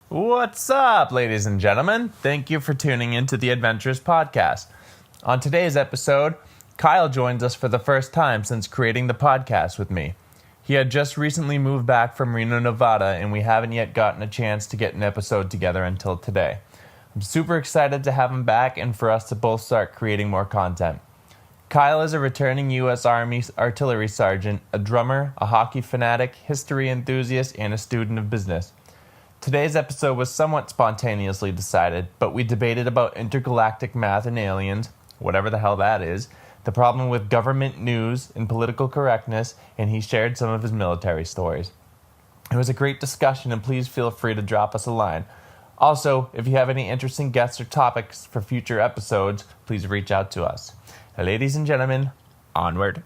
What's up, ladies and gentlemen? Thank you for tuning into the Adventurous Podcast. On today's episode, Kyle joins us for the first time since creating the podcast with me. He had just recently moved back from Reno, Nevada, and we haven't yet gotten a chance to get an episode together until today. I'm super excited to have him back and for us to both start creating more content. Kyle is a returning U.S. Army artillery sergeant, a drummer, a hockey fanatic, history enthusiast, and a student of business. Today's episode was somewhat spontaneously decided, but we debated about intergalactic math and aliens, whatever the hell that is, the problem with government news and political correctness, and he shared some of his military stories. It was a great discussion, and please feel free to drop us a line. Also, if you have any interesting guests or topics for future episodes, please reach out to us. Ladies and gentlemen, onward.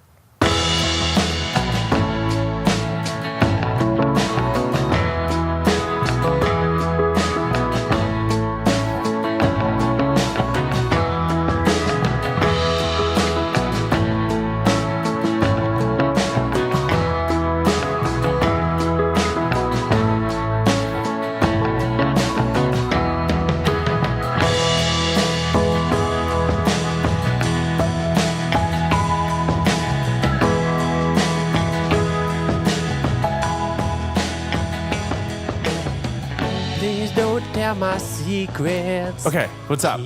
My secrets. Okay, what's up?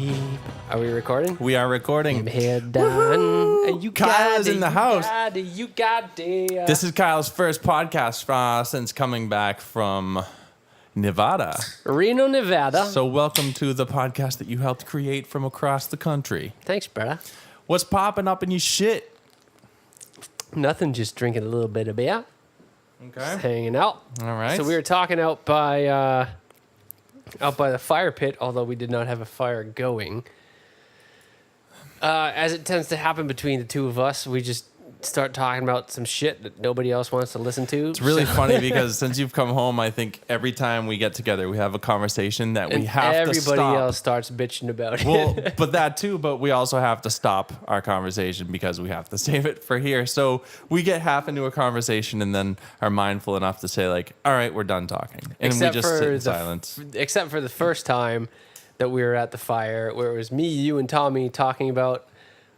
Are we recording? We are recording. Head down. You Kyle is in the house. You got it. This is Kyle's first podcast since coming back from Nevada. Reno, Nevada. So welcome to the podcast that you helped create from across the country. Thanks, brother. What's popping up in your shit? Nothing, just drinking a little bit of beer. Okay. Just hanging out. All right. So we were talking out by the fire pit, although we did not have a fire going. As it tends to happen between the two of us, we just start talking about some shit that nobody else wants to listen to. It's really funny because since you've come home, I think every time we get together, we have a conversation that we have to stop. Everybody else starts bitching about Well, it. but that too, but we also have to stop our conversation because we have to save it for here. So we get half into a conversation and then are mindful enough to say like, all right, we're done talking. And we just sit in silence. Except for the first time that we were at the fire where it was me, you, and Tommy talking about,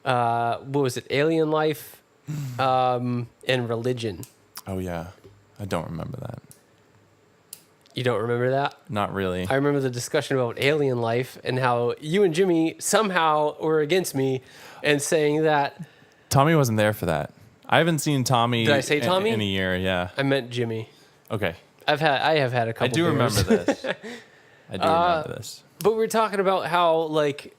what was it, alien life and religion. Oh, yeah. I don't remember that. You don't remember that? Not really. I remember the discussion about alien life and how you and Jimmy somehow were against me and saying that. Tommy wasn't there for that. I haven't seen Tommy. Did I say Tommy? In a year, yeah. I meant Jimmy. Okay. I have had a couple I do beers. remember this. I do remember this. But we were talking about how, like,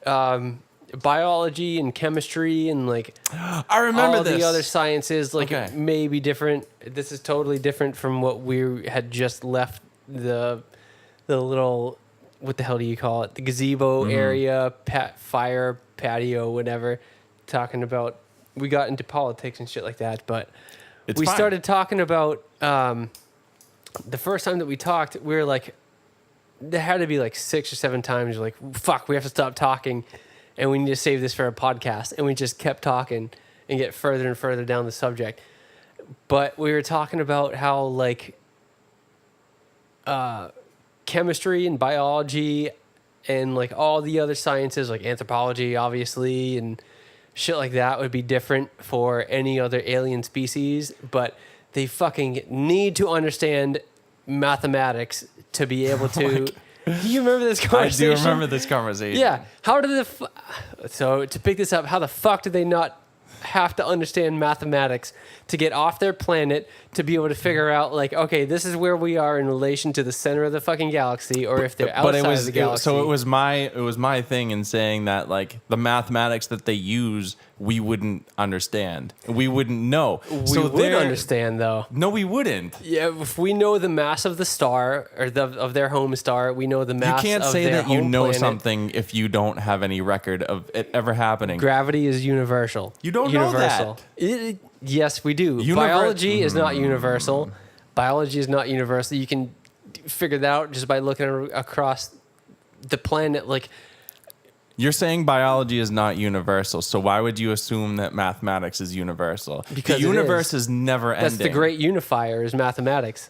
biology and chemistry and, like, I remember all this. the other sciences, like, Okay. it may be different. This is totally different from what we had just left the little, what the hell do you call it? The gazebo area, fire, patio, whatever. Talking about, we got into politics and shit like that, but It's we fine. started talking about, the first time that we talked, we were like, there had to be like 6 or 7 times you're like, fuck, we have to stop talking and we need to save this for a podcast. And we just kept talking and get further and further down the subject. But we were talking about how, like, chemistry and biology and, like, all the other sciences, like anthropology, obviously, and shit like that would be different for any other alien species. But they fucking need to understand mathematics to be able to. Do you remember this conversation? I do remember this conversation. Yeah. How did so to pick this up, how the fuck did they not have to understand mathematics to get off their planet to be able to figure out, like, okay, this is where we are in relation to the center of the fucking galaxy, or if they're outside of the galaxy. So it was my thing in saying that, like, the mathematics that they use, we wouldn't understand. We wouldn't know. We would understand, though. No, we wouldn't. Yeah, if we know the mass of the star, or of their home star, we know the mass of their home planet. You can't say that you know something if you don't have any record of it ever happening. Gravity is universal. You don't know that. Yes, we do. Biology is not universal. Biology is not universal. You can figure that out just by looking across the planet. Like, You're saying biology is not universal, so why would you assume that mathematics is universal? Because the universe is never ending. That's the great unifier, is mathematics.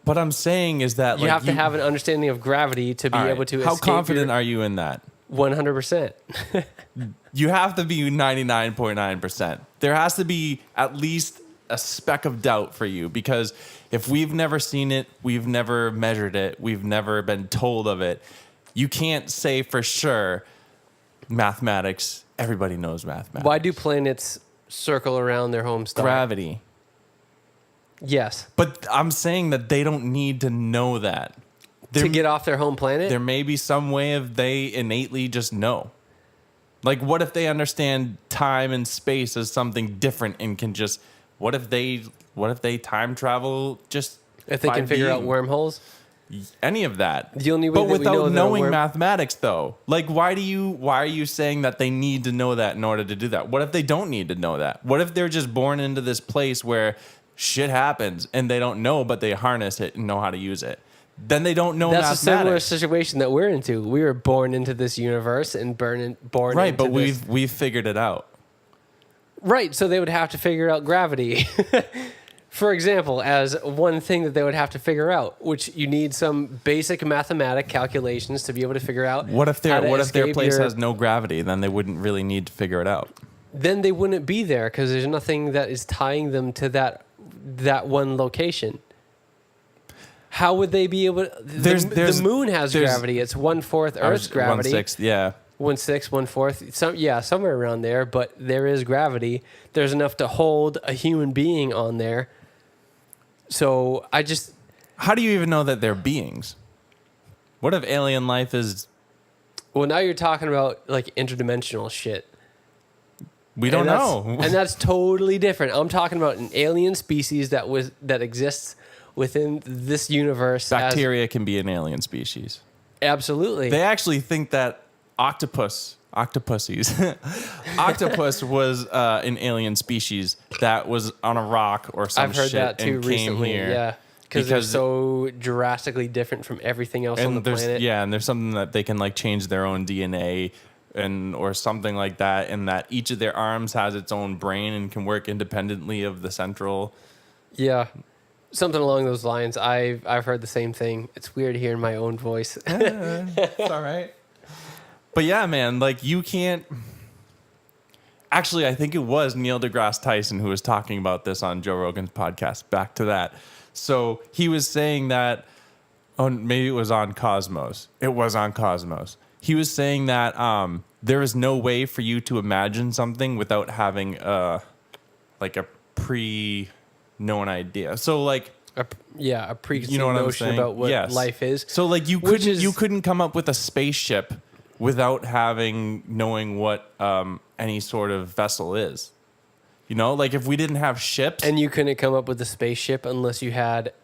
What I'm saying is that You have to have an understanding of gravity to be able to. How confident are you in that? 100%. You have to be 99.9%. There has to be at least a speck of doubt for you, because if we've never seen it, we've never measured it, we've never been told of it, you can't say for sure. Mathematics, everybody knows mathematics. Why do planets circle around their home star? Gravity. Yes. But I'm saying that they don't need to know that. To get off their home planet? There may be some way of they innately just know. Like, what if they understand time and space as something different and can just... What if they time travel just... If they can figure out wormholes? Any of that. The only way but that without we know knowing mathematics, though. Like, why are you saying that they need to know that in order to do that? What if they don't need to know that? What if they're just born into this place where shit happens and they don't know, but they harness it and know how to use it? Then they don't know That's mathematics. a similar situation that we're into. We were born into this universe and born right, into but we've figured it out. Right, so they would have to figure out gravity. For example, as one thing that they would have to figure out, which you need some basic mathematic calculations to be able to figure out. What if their place has no gravity? Then they wouldn't really need to figure it out. Then they wouldn't be there because there's nothing that is tying them to that one location. How would they be able to... The moon has gravity. It's 1/4 Earth's gravity. 1/6, yeah. 1/6, 1/4. Somewhere around there, but there is gravity. There's enough to hold a human being on there. So how do you even know that they're beings? What if alien life is... Well, now you're talking about like interdimensional shit. We don't know. And that's totally different. I'm talking about an alien species that exists within this universe. Bacteria can be an alien species. Absolutely. They actually think that octopus was an alien species that was on a rock or some shit. I've heard that too recently. Here Yeah, because they're so drastically different from everything else on the planet. Yeah, and there's something that they can like change their own DNA or something like that, and that each of their arms has its own brain and can work independently of the central. Yeah. Something along those lines. I've heard the same thing. It's weird hearing my own voice. It's all right. But yeah, man, like you can't... Actually, I think it was Neil deGrasse Tyson who was talking about this on Joe Rogan's podcast. Back to that. So he was saying that... Oh, maybe it was on Cosmos. It was on Cosmos. He was saying that there is no way for you to imagine something without having a pre-known idea. So like... A preconceived notion about what life is. So like you couldn't come up with a spaceship without knowing what any sort of vessel is. You know, like if we didn't have ships... And you couldn't come up with a spaceship unless you had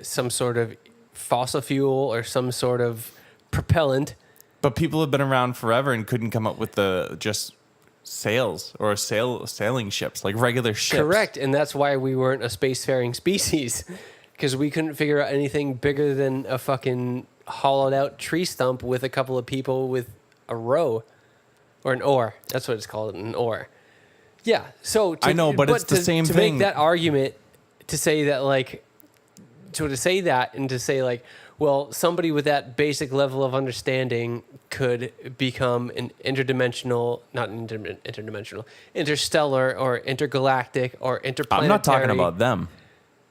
some sort of fossil fuel or some sort of propellant. But people have been around forever and couldn't come up with just sails or sailing ships, like regular ships. Correct, and that's why we weren't a spacefaring species, because we couldn't figure out anything bigger than a fucking hollowed out tree stump with a couple of people with a row or an oar. That's what it's called, an oar. Yeah. So I know, but it's the same thing. To make that argument, to say that like, to say that and to say like, well, somebody with that basic level of understanding could become an interdimensional, interstellar or intergalactic or interplanetary. I'm not talking about them.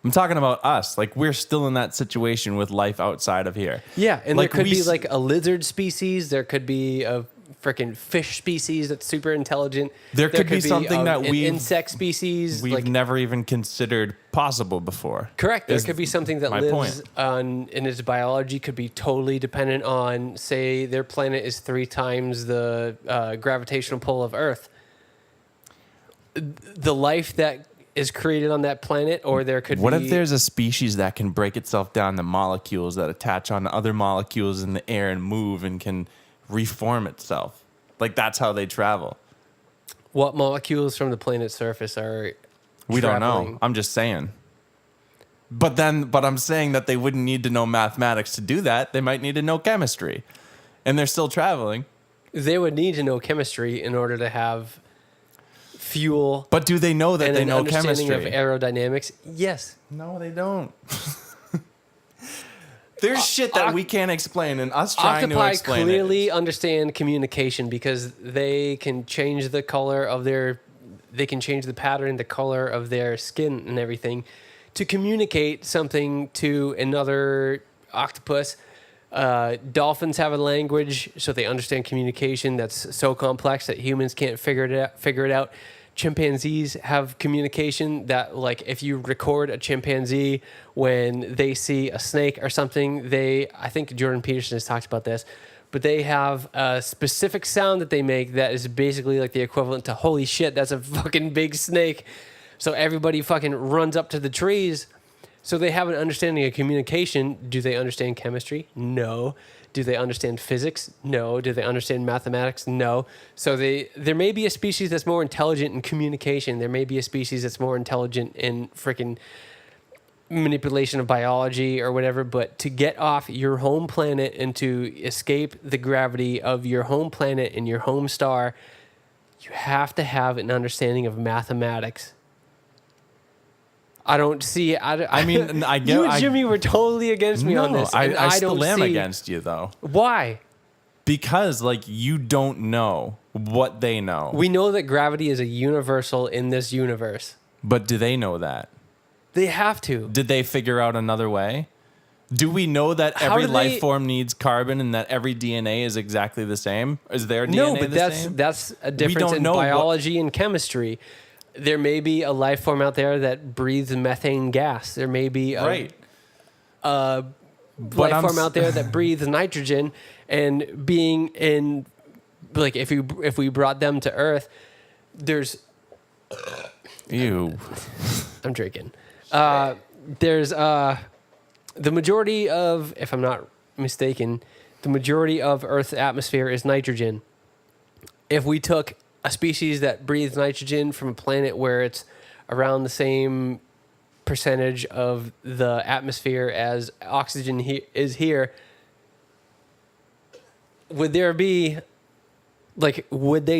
I'm talking about us. Like, we're still in that situation with life outside of here. Yeah, and like there could be like a lizard species. There could be a freaking fish species that's super intelligent. There could be something that an insect species we've never even considered possible before. Correct. There could be something that lives in its biology could be totally dependent on, say, their planet is 3 times the gravitational pull of Earth. The life that is created on that planet, or there could be... What if there's a species that can break itself down to molecules that attach on other molecules in the air and move and can reform itself? Like, that's how they travel. What molecules from the planet's surface are We don't know. I'm just saying. But I'm saying that they wouldn't need to know mathematics to do that. They might need to know chemistry. And they're still traveling. They would need to know chemistry in order to have fuel. But do they know that they know chemistry? And an understanding of aerodynamics? Yes. No, they don't. There's shit that we can't explain, and us trying to explain clearly understand communication because they can change the color of they can change the pattern, the color of their skin and everything to communicate something to another octopus. Dolphins have a language, so they understand communication that's so complex that humans can't figure it out. Chimpanzees have communication that, like, if you record a chimpanzee when they see a snake or something, I think Jordan Peterson has talked about this, but they have a specific sound that they make that is basically like the equivalent to holy shit, that's a fucking big snake. So everybody fucking runs up to the trees. So they have an understanding of communication. Do they understand chemistry? No. Do they understand physics? No. Do they understand mathematics? No. So there may be a species that's more intelligent in communication. There may be a species that's more intelligent in freaking manipulation of biology or whatever. But to get off your home planet and to escape the gravity of your home planet and your home star, you have to have an understanding of mathematics. I don't see. I mean, I get. You and Jimmy were totally against me on this. And I still don't am see against you though. Why? Because like you don't know what they know. We know that gravity is a universal in this universe. But do they know that? They have to. Did they figure out another way? Do we know that every life form needs carbon and that every DNA is exactly the same? Is their DNA no, but the same? that's a difference in biology and chemistry. There may be a life form out there that breathes methane gas. There may be a life form out there that breathes nitrogen. And being in, like, if we brought them to Earth, there's. Ew. I'm drinking. There's the majority of, if I'm not mistaken, the majority of Earth's atmosphere is nitrogen. If we took a species that breathes nitrogen from a planet where it's around the same percentage of the atmosphere as oxygen is here, would they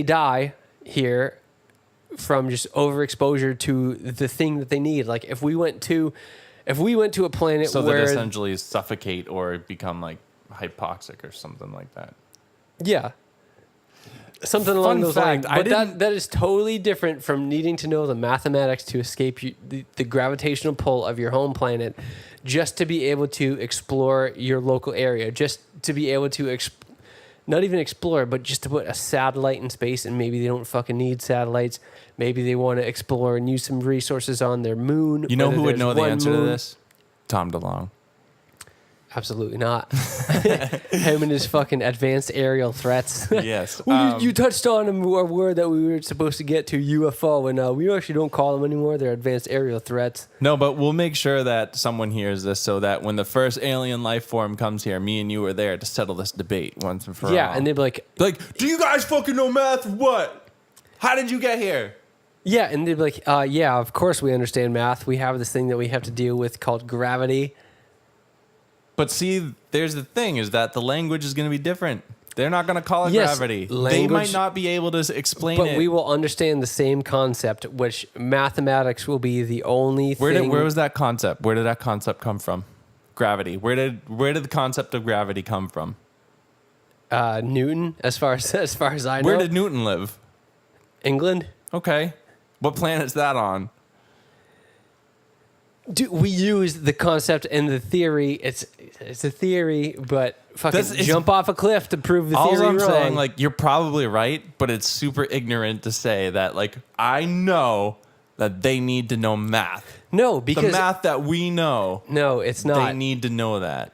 die here from just overexposure to the thing that they need? Like if we went to a planet so where they essentially suffocate or become like hypoxic or something like that. Yeah. Something along those lines. But that is totally different from needing to know the mathematics to escape the gravitational pull of your home planet, just to be able to explore your local area, just to be able to not even explore, but just to put a satellite in space. And maybe they don't fucking need satellites. Maybe they want to explore and use some resources on their moon. You know who would know the answer to this? Tom DeLonge. Absolutely not. Him and his fucking advanced aerial threats. Yes. Well, you touched on a word that we were supposed to get to, UFO, and we actually don't call them anymore. They're advanced aerial threats. No, but we'll make sure that someone hears this so that when the first alien life form comes here, me and you are there to settle this debate once and for all. Yeah, and they'd be like, do you guys fucking know math or what? How did you get here? Yeah, and they'd be like, yeah, of course we understand math. We have this thing that we have to deal with called gravity. But see, there's the thing, is that the language is going to be different. They're not going to call it gravity. They might not be able to explain it. But we will understand the same concept, which mathematics will be the only thing. Where was that concept? Where did that concept come from? Gravity. Where did the concept of gravity come from? Newton, as far as I know. Where did Newton live? England. Okay. What planet's that on? We use the concept and the theory. It's a theory, but fucking jump off a cliff to prove the theory wrong. All I'm saying, like, you're probably right, but it's super ignorant to say that, like, I know that they need to know math. No, because the math that we know. No, it's not. They need to know that.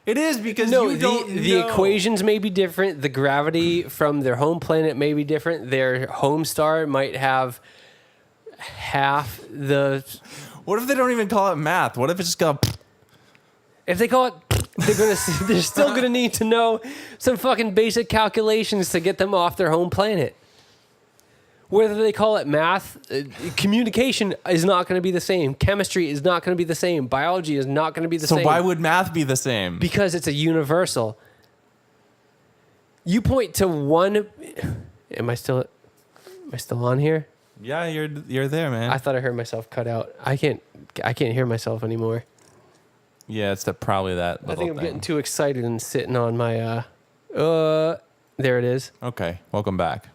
It is because you don't know. The equations may be different. The gravity from their home planet may be different. Their home star might have half the... What if they don't even call it math? What if it's just got... If they call it... They're still going to need to know some fucking basic calculations to get them off their home planet. Whether they call it math, communication is not going to be the same. Chemistry is not going to be the same. Biology is not going to be the same. So why would math be the same? Because it's a universal. You point to one... Am I still on here? Yeah, you're there, man. I thought I heard myself cut out. I can't hear myself anymore. Yeah, it's probably that little I think I'm thing. getting too excited and sitting on my, there it is. Okay, welcome back.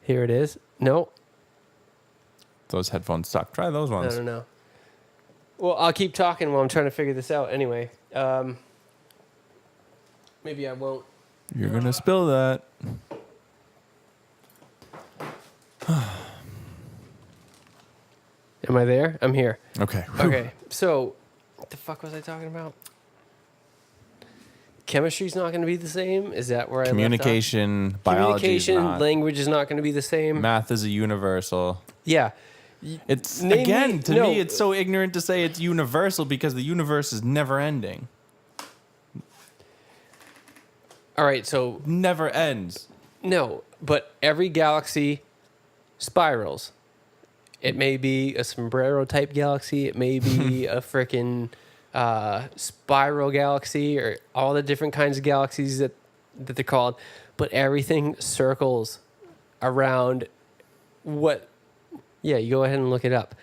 Here it is. No, Those headphones suck. Try those I ones. don't know. Well, I'll keep talking while I'm trying to figure this out anyway. Maybe I won't. You're going to spill that. Am I there? I'm here. Okay. Okay, so what the fuck was I talking about? Chemistry's not going to be the same. Is that where Communication, I left off? biology Communication, is not. language is not going to be the same. Math is a universal. Yeah. It's Name again me- to no. me it's so ignorant to say it's universal because the universe is never ending. All right, so Never ends. no, but every galaxy spirals. It may be a sombrero type galaxy. It may be a freaking spiral galaxy, or all the different kinds of galaxies that they're called. But everything circles around what. Yeah, you go ahead and look it up.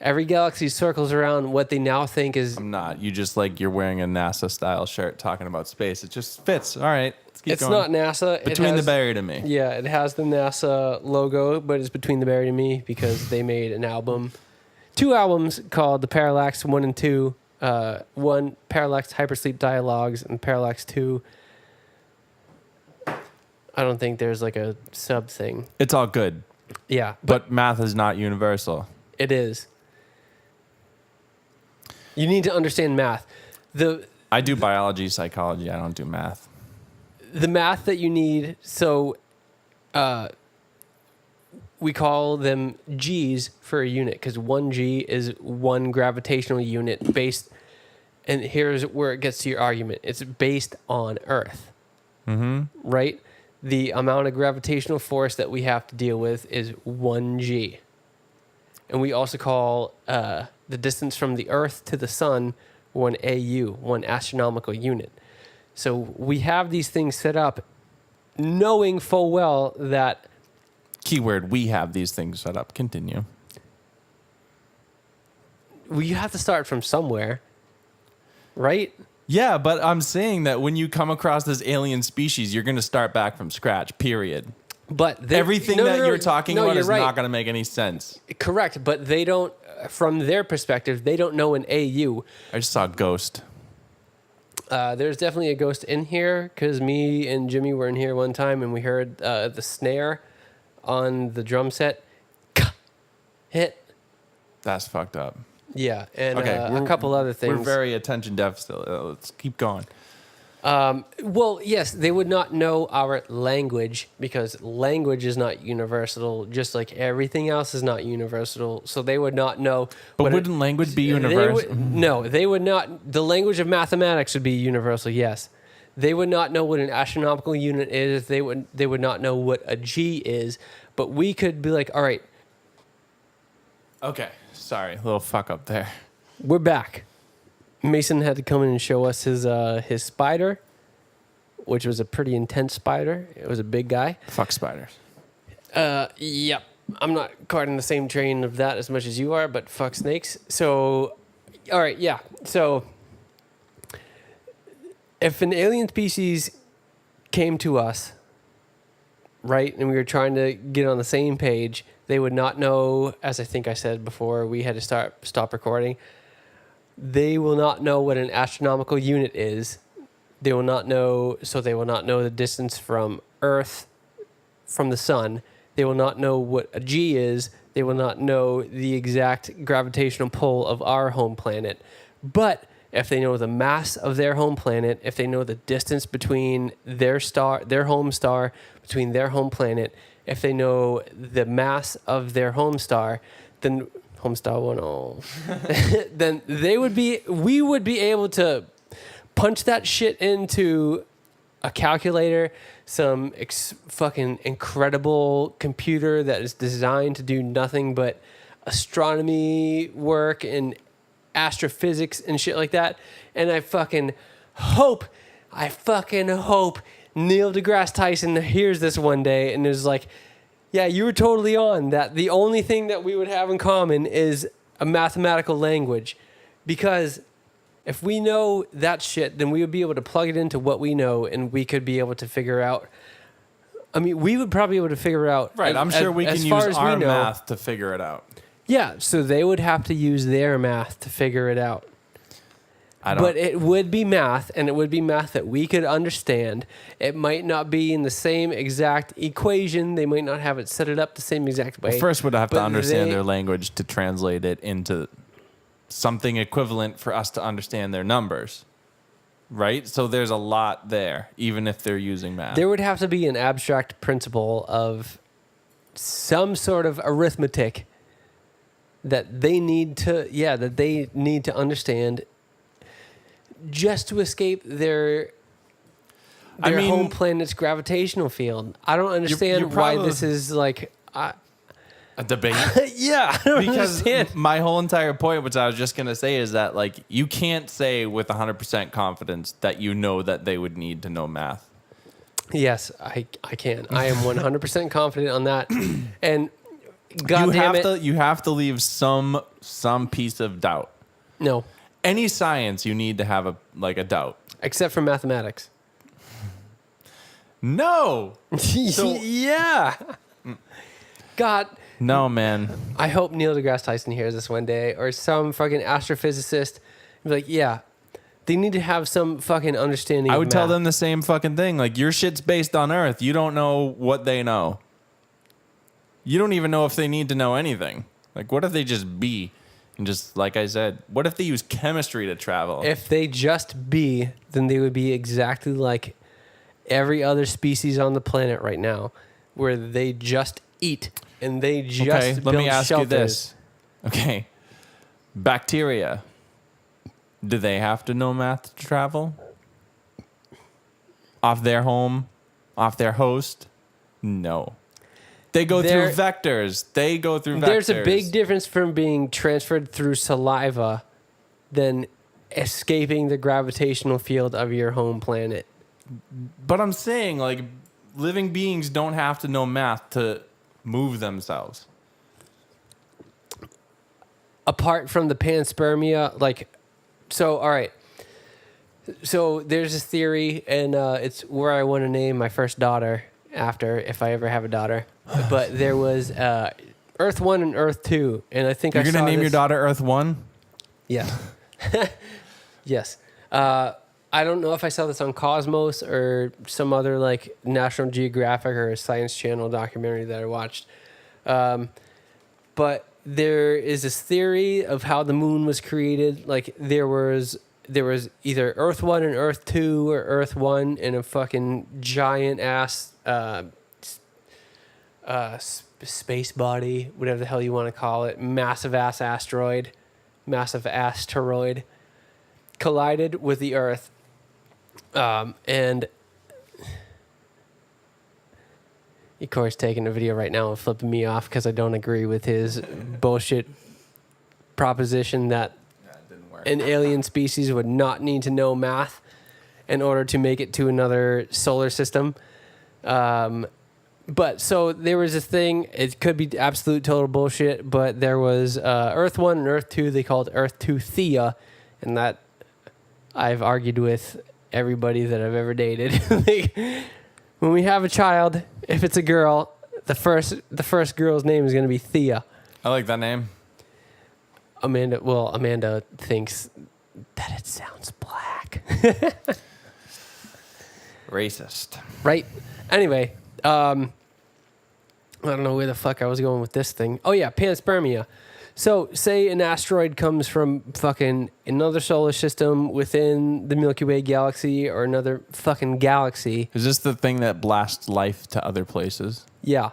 Every galaxy circles around what they now think is. I'm not. You just like you're wearing a NASA style shirt talking about space. It just fits. All right. Let's keep It's going. not NASA. Between it has, the buried and me. Yeah, it has the NASA logo, but it's Between the Buried and Me because they made an album, 2 albums called The Parallax 1 and 2. 1 Parallax Hypersleep Dialogues and Parallax 2. I don't think there's like a sub thing. It's all good. Yeah, But math is not universal. it is. You need to understand math. I do biology, psychology. I don't do math. The math that you need, so we call them G's for a unit because 1 G is 1 gravitational unit based, and here's where it gets to your argument. It's based on Earth, right? The amount of gravitational force that we have to deal with is 1 G. And we also call the distance from the Earth to the sun 1 AU, 1 astronomical unit. So we have these things set up knowing full well that Keyword, we have these things set up. Continue. we have to start from somewhere, right? Yeah, but I'm saying that when you come across this alien species, you're going to start back from scratch, period. But Everything you're talking about you're is right. not going to make any sense. Correct, but they don't, from their perspective, they don't know an AU. I just saw a ghost. There's definitely a ghost in here because me and Jimmy were in here one time and we heard the snare on the drum set hit. That's fucked up. Yeah, and Okay, a couple other things. We're very attention deficit. Let's keep going. Well, yes, they would not know our language because language is not universal, just like everything else is not universal. So they would not know. But wouldn't language be universal? No, they would not. The language of mathematics would be universal, yes. They would not know what an astronomical unit is. They would not know what a G is. But we could be like, all right, Okay, sorry, a little fuck up there. we're back. Mason had to come in and show us his spider, which was a pretty intense spider. It was a big guy. Fuck spiders. Yep. I'm not caught in the same train of that as much as you are, but fuck snakes. So, all right, yeah. So, if an alien species came to us, right, and we were trying to get on the same page, they would not know, as I think I said before, we had to stop recording. They will not know what an astronomical unit is. They will not know, so they will not know the distance from Earth, from the sun. They will not know what a G is. They will not know the exact gravitational pull of our home planet. But if they know the mass of their home planet, if they know the distance between their star, their home star, between their home planet, if they know the mass of their home star, then Homestar 10, then we would be able to punch that shit into a calculator, some fucking incredible computer that is designed to do nothing but astronomy work and astrophysics and shit like that. And I fucking hope Neil deGrasse Tyson hears this one day and is like, yeah, you were totally on that. The only thing that we would have in common is a mathematical language. Because if we know that shit, then we would be able to plug it into what we know, and we could be able to figure out. I mean, we would probably be able to figure out. Right, I'm sure we can use our math to figure it out. Yeah, so they would have to use their math to figure it out. But it would be math, and it would be math that we could understand. It might not be in the same exact equation. They might not have it set it up the same exact way. Well, first, we'd have to understand their language to translate it into something equivalent for us to understand their numbers. Right? So there's a lot there, even if they're using math. There would have to be an abstract principle of some sort of arithmetic that they need to understand just to escape their home planet's gravitational field. I don't understand why this is like a debate. Yeah, I don't understand. My whole entire point, which I was just going to say, is that like you can't say with 100% confidence that you know that they would need to know math. Yes, I can. I am 100% confident on that. And you have to leave some piece of doubt. No. Any science, you need to have a doubt. Except for mathematics. No. Yeah. God. No, man. I hope Neil deGrasse Tyson hears this one day, or some fucking astrophysicist. Be like, yeah, they need to have some fucking understanding. I would tell them the same fucking thing. Like, your shit's based on Earth. You don't know what they know. You don't even know if they need to know anything. Like, what if they just be? And just, like I said, what if they use chemistry to travel? If they just be, then they would be exactly like every other species on the planet right now, where they just eat and they just let me ask shelters. You this. Okay. Bacteria. Do they have to know math to travel? Off their home? Off their host? No. They go through vectors. There's a big difference from being transferred through saliva than escaping the gravitational field of your home planet. But I'm saying, like, living beings don't have to know math to move themselves. Apart from the panspermia, all right. So there's this theory, and it's where I want to name my first daughter after, if I ever have a daughter. But there was Earth 1 and Earth 2, and I think you're going to name your daughter Earth 1? Yeah. Yes. I don't know if I saw this on Cosmos or some other like National Geographic or Science Channel documentary that I watched. But there is this theory of how the moon was created. Like there was either Earth 1 and Earth 2 or Earth 1 and a fucking giant ass space body, whatever the hell you want to call it, massive asteroid collided with the Earth. And Ecor's taking a video right now and flipping me off because I don't agree with his bullshit proposition that an alien species would not need to know math in order to make it to another solar system. But so there was this thing, it could be absolute total bullshit, but there was Earth 1 and Earth 2, they called Earth 2 Thea, and that I've argued with everybody that I've ever dated. When we have a child, if it's a girl, the first girl's name is going to be Thea. I like that name. Amanda thinks that it sounds black. Racist. Right? Anyway, I don't know where the fuck I was going with this thing. Oh yeah, panspermia. So, say an asteroid comes from fucking another solar system within the Milky Way galaxy or another fucking galaxy. Is this the thing that blasts life to other places? Yeah.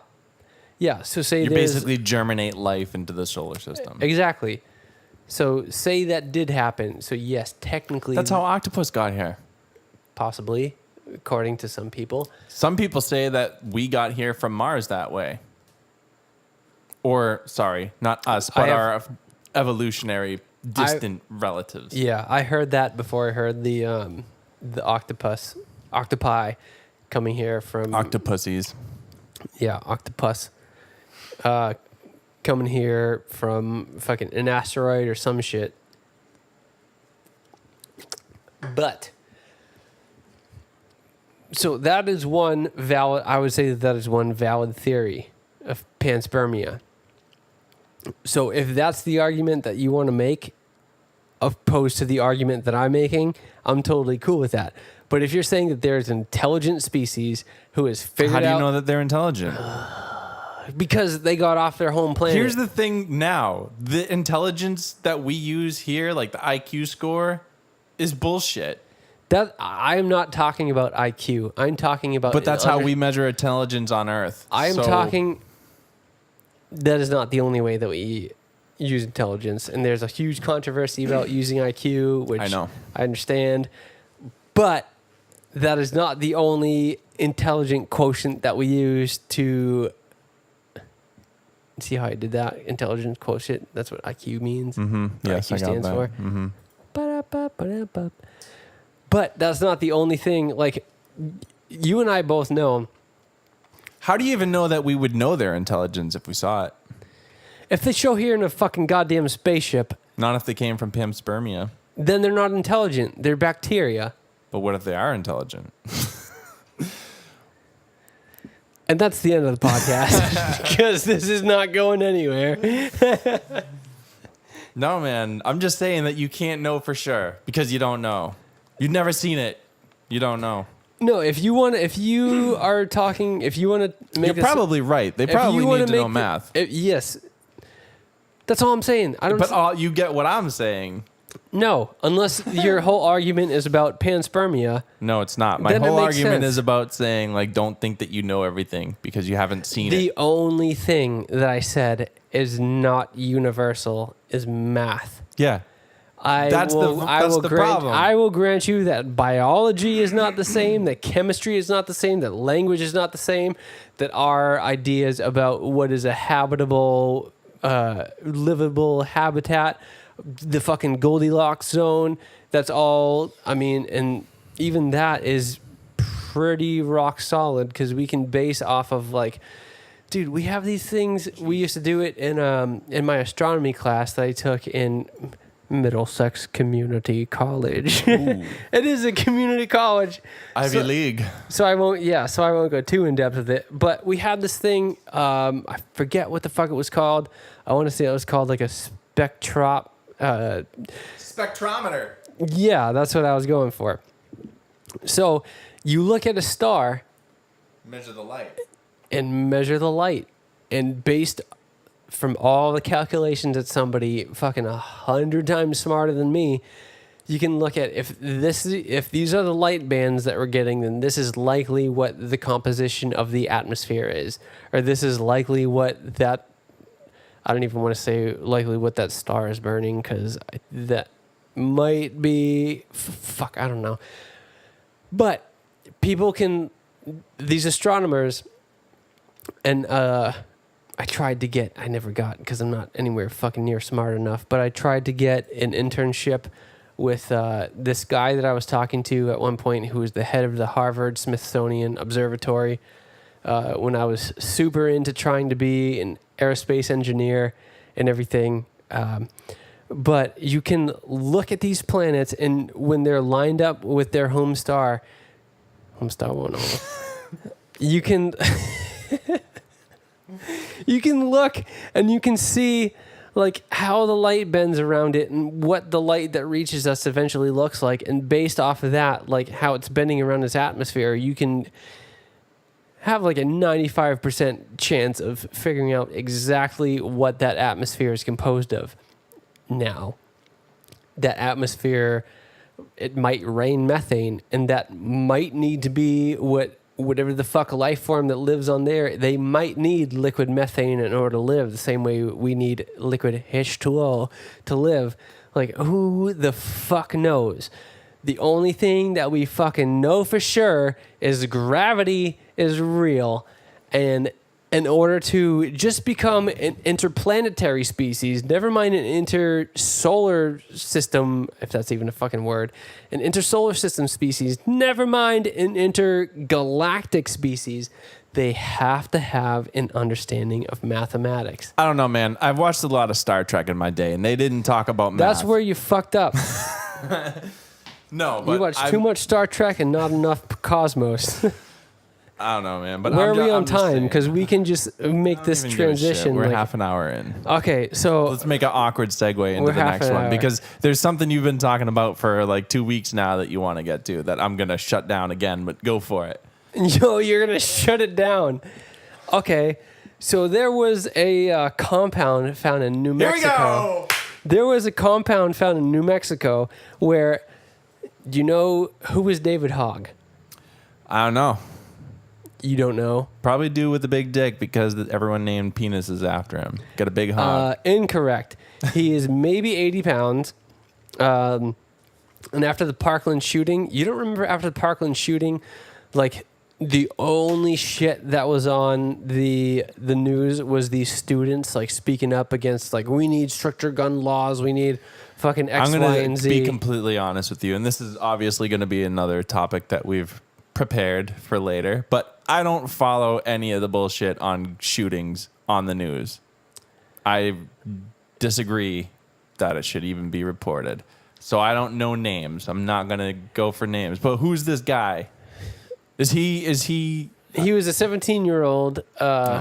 Yeah, so say you basically germinate life into the solar system. Exactly. So, say that did happen. So, yes, technically... That's how octopus got here. Possibly, according to some people. Some people say that we got here from Mars that way. Or, sorry, not us, but our evolutionary distant relatives. Yeah, I heard that before I heard the octopi coming here from... Octopussies. Yeah, octopus. Coming here from fucking an asteroid or some shit. But so that is one valid. I would say that is one valid theory of panspermia. So if that's the argument that you want to make, opposed to the argument that I'm making, I'm totally cool with that. But if you're saying that there's an intelligent species who has figured out... How do you know that they're intelligent? Because they got off their home planet. Here's the thing now. The intelligence that we use here, like the IQ score, is bullshit. That I'm not talking about IQ. I'm talking about... But that's how we measure intelligence on Earth. I'm talking... That is not the only way that we use intelligence. And there's a huge controversy about using IQ, which I know. I understand. But that is not the only intelligent quotient that we use to... See how I did that? Intelligence quotient. That's what IQ means. Mm-hmm. Yes, IQ I got stands that. for. Mm-hmm. Ba-da-ba-ba-da-ba. But that's not the only thing. Like, you and I both know... How do you even know that we would know their intelligence if we saw it? If they show here in a fucking goddamn spaceship, Not if they came from panspermia. then they're not intelligent. They're bacteria. But what if they are intelligent? And that's the end of the podcast because this is not going anywhere. No, man. I'm just saying that you can't know for sure because you don't know. You've never seen it. You don't know. No, if you want to make You're probably right. They probably need to know math. Yes. That's all I'm saying. But you get what I'm saying. No, unless your whole argument is about panspermia. No, it's not. My Then it whole makes argument sense. is about saying, like, don't think that you know everything because you haven't seen it. The only thing that I said is not universal is math. Yeah. That's the problem. I will grant you that biology is not the same, that chemistry is not the same, that language is not the same, that our ideas about what is a habitable, livable habitat, the fucking Goldilocks zone, that's all, I mean, and even that is pretty rock solid because we can base off of like, dude, we have these things, we used to do it in my astronomy class that I took in Middlesex Community College. It is a community college. Ivy League. So I won't go too in depth with it. But we had this thing, I forget what the fuck it was called. I want to say it was called like a Spectrometer. Yeah, that's what I was going for. So you look at a star. Measure the light. And measure the light. And based from all the calculations that somebody fucking 100 times smarter than me, you can look at if these are the light bands that we're getting, then this is likely what the composition of the atmosphere is, or this is likely what that, I don't even want to say likely what that star is burning because that might be fuck, I don't know. But people can, these astronomers, and I never got, because I'm not anywhere fucking near smart enough, but I tried to get an internship with this guy that I was talking to at one point who was the head of the Harvard Smithsonian Observatory when I was super into trying to be an aerospace engineer and everything. But you can look at these planets, and when they're lined up with their home star won't know. You can... You can look and you can see like how the light bends around it and what the light that reaches us eventually looks like. And based off of that, like how it's bending around its atmosphere, you can have like a 95% chance of figuring out exactly what that atmosphere is composed of. Now, that atmosphere, it might rain methane, and that might need to be whatever the fuck life form that lives on there, they might need liquid methane in order to live, the same way we need liquid H2O to live. Like, who the fuck knows? The only thing that we fucking know for sure is gravity is real. And in order to just become an interplanetary species, never mind an intersolar system, if that's even a fucking word, an intersolar system species, never mind an intergalactic species, they have to have an understanding of mathematics. I don't know, man. I've watched a lot of Star Trek in my day, and they didn't talk about math. That's where you fucked up. No, but You watch too much Star Trek and not enough Cosmos. I don't know, man. But Where I'm are we ju- on I'm just time? saying. Because we can just make this Even give a shit. transition. We're like- half an hour in. Okay, so Let's make an awkward segue into We're the half next an one hour. because there's something you've been talking about for like 2 weeks now that you want to get to that I'm gonna shut down again. But go for it. yo, you're gonna shut it down. Okay, so there was a compound found in New Mexico. Here we go. There was a compound found in New Mexico where, do you know who was David Hogg? I don't know. You don't know? Probably do with the big dick because everyone named penises after him. Got a big hog. Incorrect. He is maybe 80 pounds. And after the Parkland shooting, you don't remember after the Parkland shooting, like the only shit that was on the news was these students like speaking up against like, we need stricter gun laws. We need fucking X, I'm Y, going and to Z. be completely honest with you, and this is obviously going to be another topic that we've prepared for later, but I don't follow any of the bullshit on shootings on the news. I disagree that it should even be reported. So I don't know names. I'm not going to go for names. But who's this guy? Is he He was a 17-year-old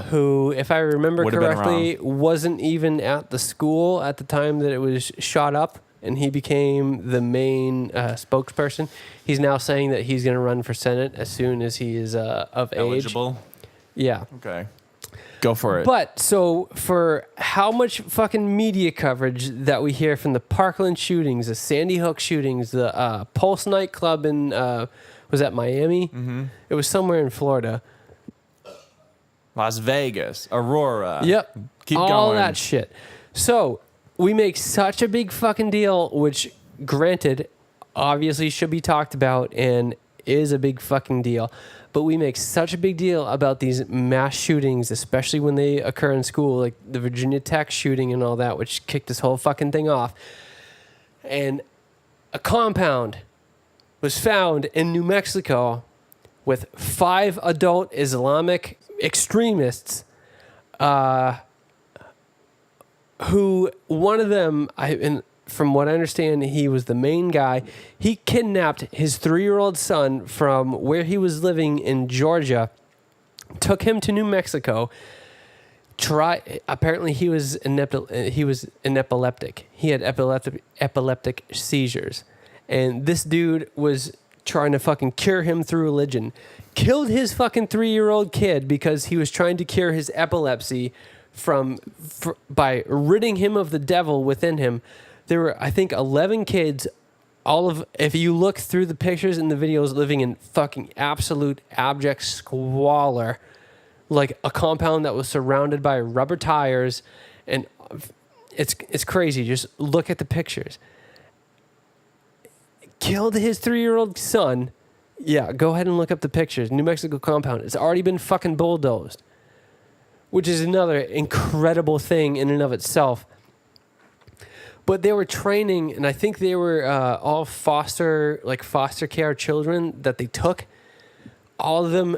who, if I remember Would've been correctly, wasn't even at the school at the time that it was shot up, and he became the main spokesperson. He's now saying that he's going to run for Senate as soon as he is of age. eligible? Yeah. Okay. Go for it. But so for how much fucking media coverage that we hear from the Parkland shootings, the Sandy Hook shootings, the Pulse nightclub in was that Miami? Mm-hmm. It was somewhere in Florida. Las Vegas, Aurora. Yep. Keep all going. that shit. So we make such a big fucking deal, which granted, obviously should be talked about and is a big fucking deal. But we make such a big deal about these mass shootings, especially when they occur in school, like the Virginia Tech shooting and all that, which kicked this whole fucking thing off. And a compound was found in New Mexico with 5 adult Islamic extremists who one of them, from what I understand, he was the main guy. He kidnapped his 3-year-old son from where he was living in Georgia, took him to New Mexico. Apparently, he was an epileptic. He had epileptic seizures, and this dude was trying to fucking cure him through religion. Killed his fucking 3-year-old kid because he was trying to cure his epilepsy by ridding him of the devil within him. There were, I think, 11 kids, if you look through the pictures and the videos, living in fucking absolute abject squalor, like a compound that was surrounded by rubber tires, and it's crazy. Just look at the pictures. Killed his 3-year-old son. Yeah, go ahead and look up the pictures. New Mexico compound. It's already been fucking bulldozed, which is another incredible thing in and of itself. But they were training, and I think they were all foster care children that they took. All of them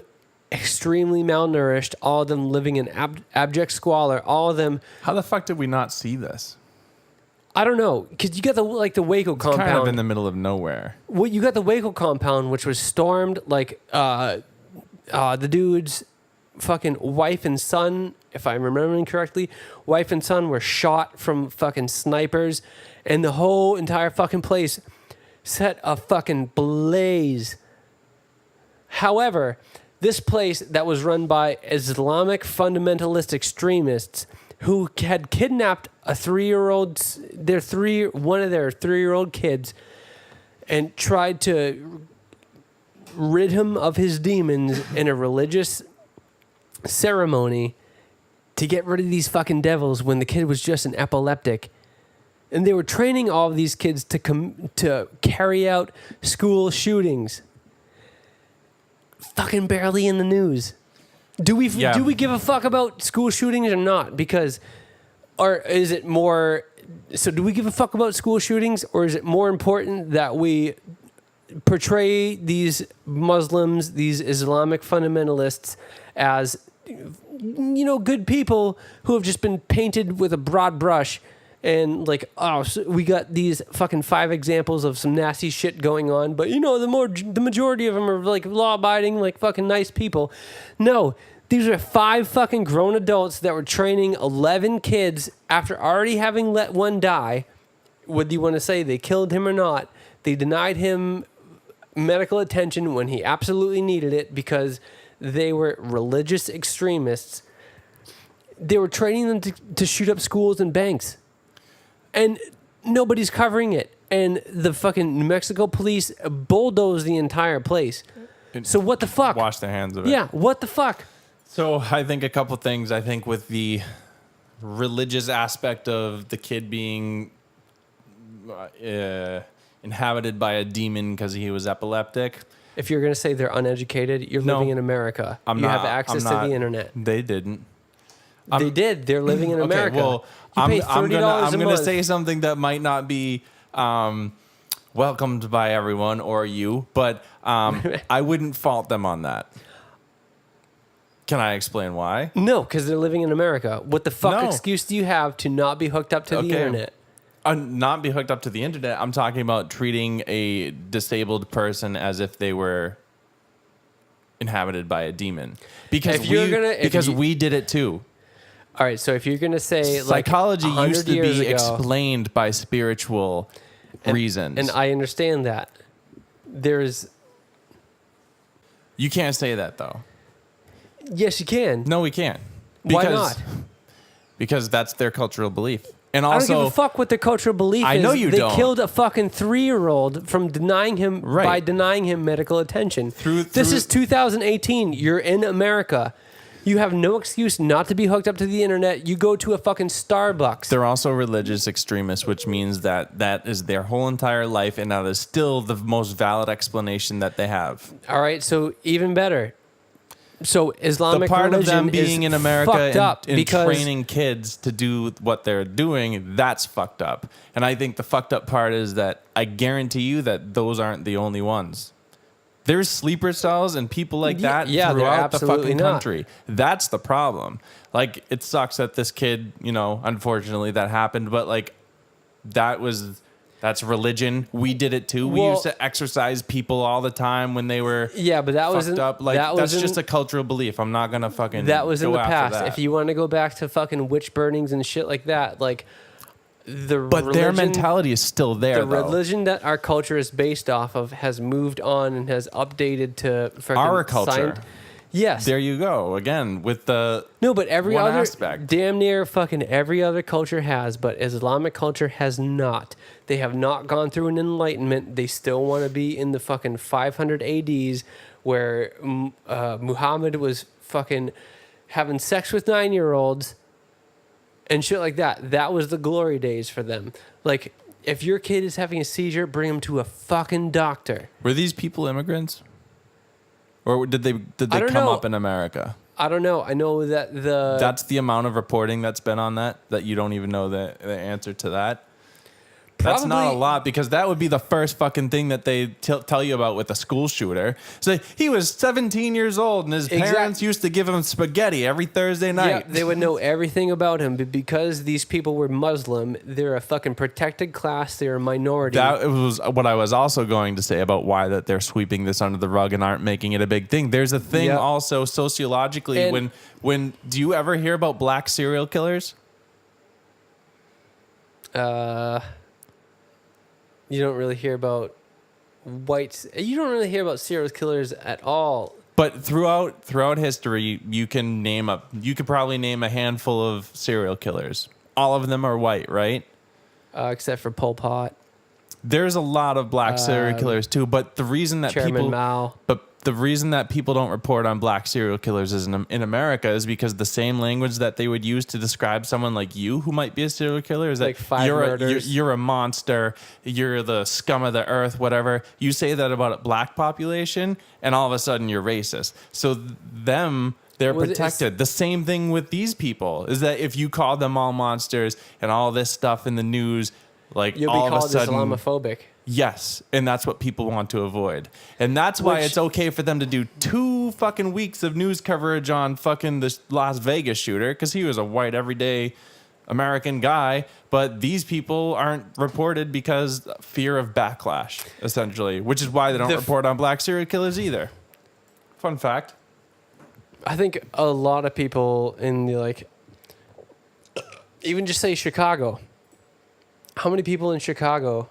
extremely malnourished. All of them living in abject squalor. All of them. How the fuck did we not see this? I don't know, because you got the Waco compound. Kind of in the middle of nowhere. Well, you got the Waco compound, which was stormed. Like the dude's fucking wife and son, if I'm remembering correctly, wife and son were shot from fucking snipers, and the whole entire fucking place set a fucking blaze. However, this place that was run by Islamic fundamentalist extremists who had kidnapped one of their 3-year-old kids and tried to rid him of his demons in a religious ceremony to get rid of these fucking devils when the kid was just an epileptic. And they were training all of these kids to carry out school shootings. Fucking barely in the news. Do we give a fuck about school shootings or not? Or is it more? So do we give a fuck about school shootings, or is it more important that we portray these Muslims, these Islamic fundamentalists, as good people who have just been painted with a broad brush and like, oh, so we got these fucking 5 examples of some nasty shit going on, but you know, the majority of them are like law-abiding, like fucking nice people. No, these are 5 fucking grown adults that were training 11 kids after already having let one die. Whether you want to say they killed him or not, they denied him medical attention when he absolutely needed it because they were religious extremists. They were training them to shoot up schools and banks. And nobody's covering it. And the fucking New Mexico police bulldozed the entire place. So what the fuck? Wash their hands of it. Yeah, what the fuck? So I think a couple things. I think with the religious aspect of the kid being inhabited by a demon because he was epileptic. If you're going to say they're uneducated, you're living in America. You have access to the internet. They didn't. They did. They're living in America. Okay, well, I'm gonna say something that might not be welcomed by everyone or you, but I wouldn't fault them on that. Can I explain why? No, because they're living in America. What the fuck No. excuse do you have to not be hooked up to the internet? Not be hooked up to the internet. I'm talking about treating a disabled person as if they were inhabited by a demon. Because we did it too. All right, so if you're going to say psychology like used to be ago, explained by spiritual reasons. And I understand that. You can't say that though. Yes, you can. No, we can't. Why not? Because that's their cultural belief. And also, I don't give a fuck what their cultural belief is. I know you they don't. They killed a fucking 3-year-old from denying him by denying him medical attention. This is 2018. You're in America. You have no excuse not to be hooked up to the internet. You go to a fucking Starbucks. They're also religious extremists, which means that is their whole entire life, and that is still the most valid explanation that they have. All right, so even better. So Islamic the part religion of them being is in America and because training kids to do what they're doing, that's fucked up. And I think the fucked up part is that I guarantee you that those aren't the only ones. There's sleeper cells and people like that throughout the fucking country. That's the problem. Like, it sucks that this kid, unfortunately that happened, but like that's religion. We did it too. We used to exercise people all the time when they were but that fucked up. Like, that's just a cultural belief. I'm not gonna fucking that was in the past. That. If you want to go back to fucking witch burnings and shit like that, like their mentality is still there. The religion that our culture is based off of has moved on and has updated to our culture. Yes. There you go. Again, with the but every other aspect. Damn near fucking every other culture has, but Islamic culture has not. They have not gone through an enlightenment. They still want to be in the fucking 500 ADs where Muhammad was fucking having sex with 9-year-olds and shit like that. That was the glory days for them. Like, if your kid is having a seizure, bring him to a fucking doctor. Were these people immigrants? Or did they come up in America? I don't know. I know that that's the amount of reporting that's been on that you don't even know the answer to that. That's not a lot, because that would be the first fucking thing that they tell you about with a school shooter. So he was 17 years old and his parents used to give him spaghetti every Thursday night. Yeah, they would know everything about him, but because these people were Muslim, they're a fucking protected class. They're a minority. That was what I was also going to say about why that they're sweeping this under the rug and aren't making it a big thing. There's a thing also sociologically when do you ever hear about black serial killers? You don't really hear about whites. You don't really hear about serial killers at all. But throughout history, you could probably name a handful of serial killers. All of them are white, right? Except for Pol Pot. There's a lot of black serial killers too, but the reason that Chairman Mao. The reason that people don't report on black serial killers in America is because the same language that they would use to describe someone like you who might be a serial killer is like that you're a monster, you're the scum of the earth, whatever. You say that about a black population, and all of a sudden you're racist. So they're protected. The same thing with these people is that if you call them all monsters and all this stuff in the news, like you'll all be called of a sudden, Islamophobic. Yes, and that's what people want to avoid. And that's why it's okay for them to do 2 fucking weeks of news coverage on fucking the Las Vegas shooter, because he was a white everyday American guy, but these people aren't reported because fear of backlash, essentially, which is why they don't report on black serial killers either. Fun fact. I think a lot of people in the, like, even just say Chicago. How many people in Chicago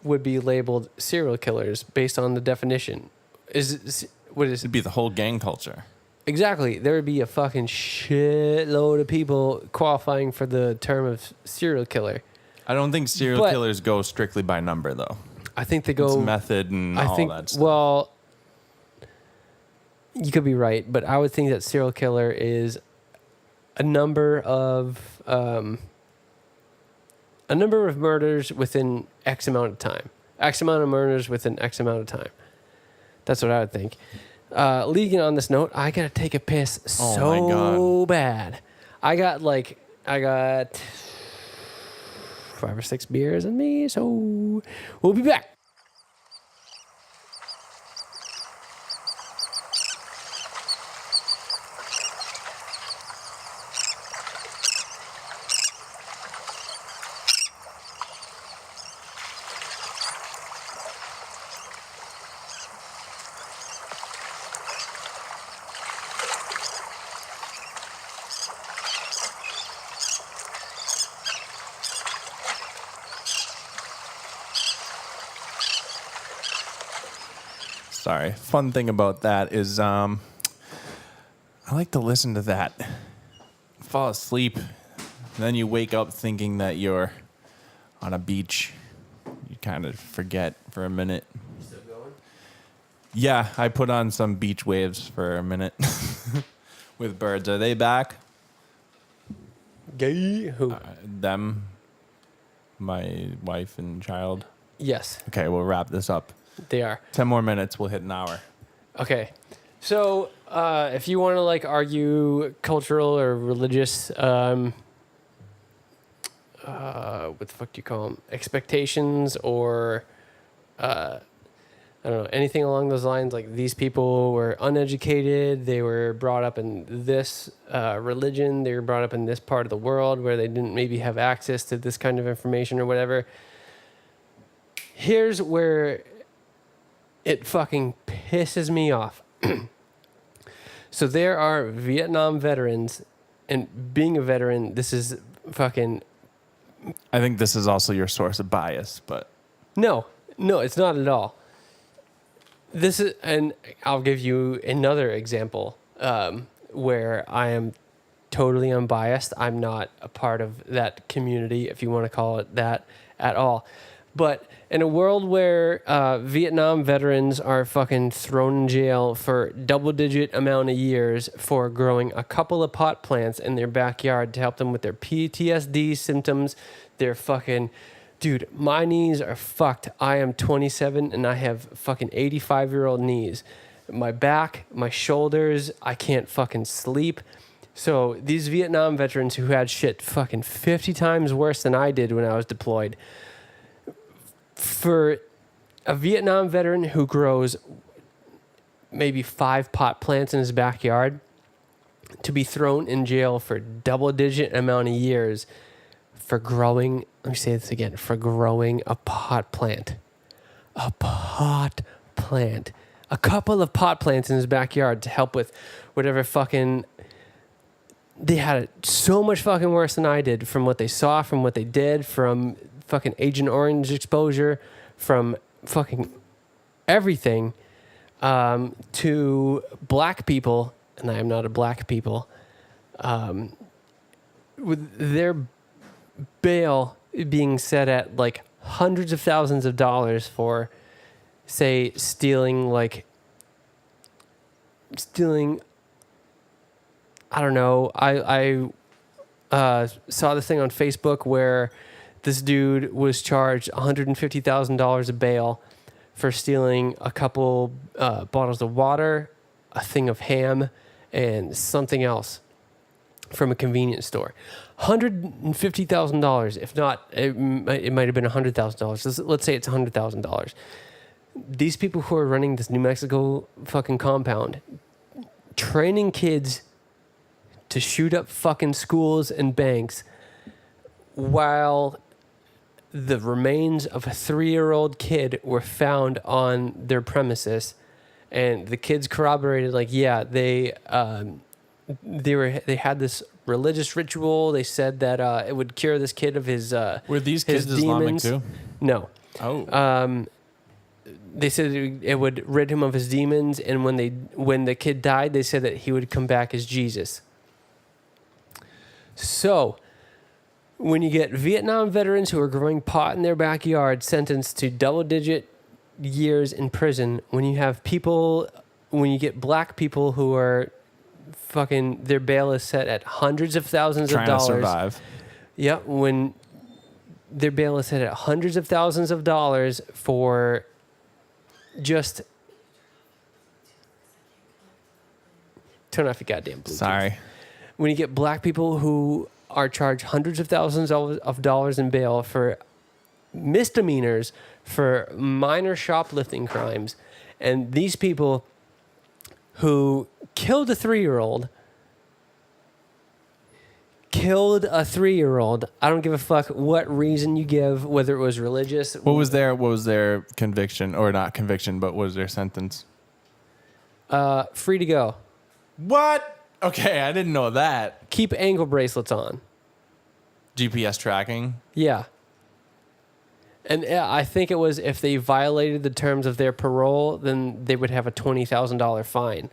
would be labeled serial killers based on the definition? What is It'd be the whole gang culture. Exactly. There would be a fucking shitload of people qualifying for the term of serial killer. I don't think serial killers go strictly by number, though. I think they go... It's method and all that stuff. Well, you could be right, but I would think that serial killer is a number of murders within X amount of time. X amount of murders within X amount of time. That's what I would think. Leading on this note, I gotta take a piss so bad. I got 5 or 6 beers in me, so we'll be back. Sorry. Fun thing about that is I like to listen to that. Fall asleep. And then you wake up thinking that you're on a beach. You kind of forget for a minute. Still going? Yeah, I put on some beach waves for a minute with birds. Are they back? Gay? Who? Them, my wife and child. Yes, Okay, we'll wrap this up. they are. 10 more minutes, we'll hit an hour. Okay. So, if you want to like argue cultural or religious, what the fuck do you call them? Expectations or, I don't know, anything along those lines. Like these people were uneducated. They were brought up in this religion. They were brought up in this part of the world where they didn't maybe have access to this kind of information or whatever. Here's where it fucking pisses me off. So there are Vietnam veterans, and being a veteran, this is fucking... I think this is also your source of bias, but... No, it's not at all. This is, and I'll give you another example where I am totally unbiased. I'm not a part of that community, if you want to call it that, at all. But in a world where Vietnam veterans are fucking thrown in jail for double-digit amount of years for growing a couple of pot plants in their backyard to help them with their PTSD symptoms, they're fucking... Dude, my knees are fucked. I am 27 and I have fucking 85-year-old knees. My back, my shoulders, I can't fucking sleep. So these Vietnam veterans who had shit fucking 50 times worse than I did when I was deployed, for a Vietnam veteran who grows maybe 5 pot plants in his backyard to be thrown in jail for double-digit amount of years for growing, let me say this again, for growing a pot plant. A pot plant. A couple of pot plants in his backyard to help with whatever fucking... They had it so much fucking worse than I did from what they saw, from what they did, from fucking Agent Orange exposure, from fucking everything, to black people, and I am not a black people, with their bail being set at like hundreds of thousands of dollars for, say, stealing, I don't know. I saw this thing on Facebook where this dude was charged $150,000 of bail for stealing a couple bottles of water, a thing of ham, and something else from a convenience store. $150,000, if not, it might have been $100,000. Let's say it's $100,000. These people who are running this New Mexico fucking compound, training kids to shoot up fucking schools and banks while the remains of a 3-year-old kid were found on their premises, and the kids corroborated, like, yeah, they had this religious ritual. They said that it would cure this kid of his Were these his kids Islamic demons. too? No. Oh. They said it would rid him of his demons, and when the kid died, they said that he would come back as Jesus. So, when you get Vietnam veterans who are growing pot in their backyard sentenced to double-digit years in prison, when you get black people who are fucking, their bail is set at hundreds of thousands Trying of dollars. to survive. Yeah, when their bail is set at hundreds of thousands of dollars for just turn off your goddamn Bluetooth. Sorry. When you get black people who are charged hundreds of thousands of dollars in bail for misdemeanors, for minor shoplifting crimes, and these people who killed a 3-year-old, I don't give a fuck what reason you give, whether it was religious. What was their conviction, or not conviction, but what was their sentence? Free to go. What? Okay, I didn't know that. Keep ankle bracelets on. GPS tracking. Yeah. And I think it was if they violated the terms of their parole, then they would have a $20,000 fine.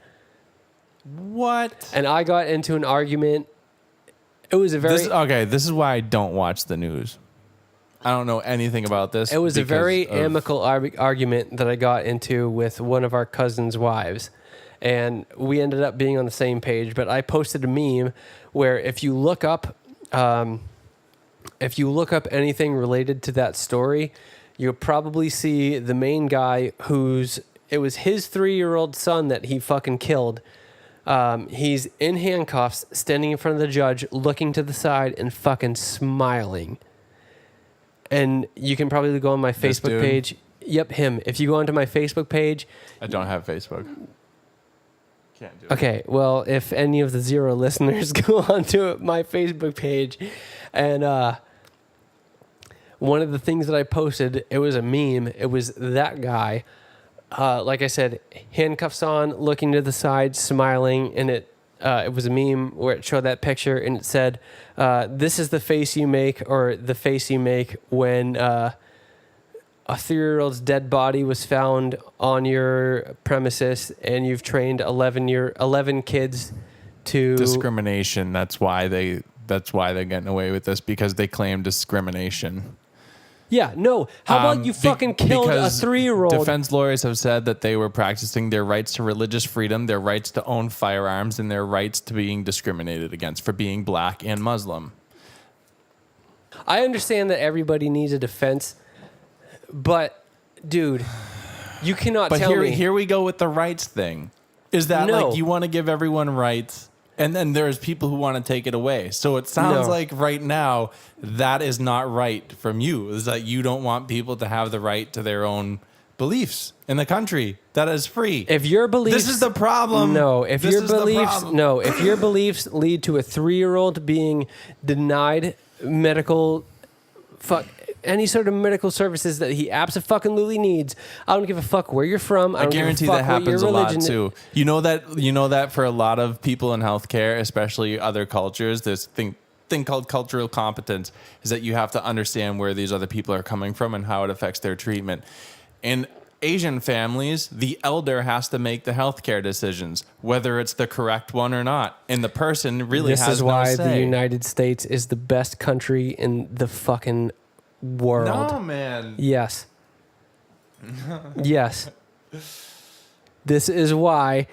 What? And I got into an argument. It was a very... This is why I don't watch the news. I don't know anything about this. It was a very of- amicable argument that I got into with one of our cousins' wives. And we ended up being on the same page. But I posted a meme where if you look up anything related to that story, you'll probably see the main guy it was his 3-year-old son that he fucking killed. He's in handcuffs, standing in front of the judge, looking to the side and fucking smiling. And you can probably go on my This Facebook dude? page. Yep, him. If you go onto my Facebook page. I don't have Facebook. Can't do it. Okay, well, if any of the 0 listeners go onto my Facebook page, and one of the things that I posted, it was a meme. It was that guy, like I said, handcuffs on, looking to the side, smiling, and it was a meme where it showed that picture, and it said, "This is the face you make, or the face you make when a 3-year-old's dead body was found on your premises, and you've trained 11 kids to Discrimination. That's why they're getting away with this, because they claim discrimination. Yeah, no. How about you fucking killed a because 3-year-old? Defense lawyers have said that they were practicing their rights to religious freedom, their rights to own firearms, and their rights to being discriminated against for being black and Muslim. I understand that everybody needs a defense, but dude, you cannot But tell me. here we go with the rights thing. Is that No. like you want to give everyone rights, and then there's people who want to take it away? So it sounds No. like right now that is not right from you. Is that you don't want people to have the right to their own beliefs in the country that is free? If your beliefs, This is the problem. No, if This your is the beliefs, problem. no, if your beliefs lead to a 3-year-old being denied any sort of medical services that he absolutely needs, I don't give a fuck where you're from. I I don't guarantee give a that fuck what happens your a lot religion too. You know that for a lot of people in healthcare, especially other cultures, there's thing called cultural competence, is that you have to understand where these other people are coming from and how it affects their treatment. In Asian families, the elder has to make the healthcare decisions, whether it's the correct one or not, and the person really This has is why no say. the United States is the best country in the fucking world. No, man. Yes. Yes. This is why,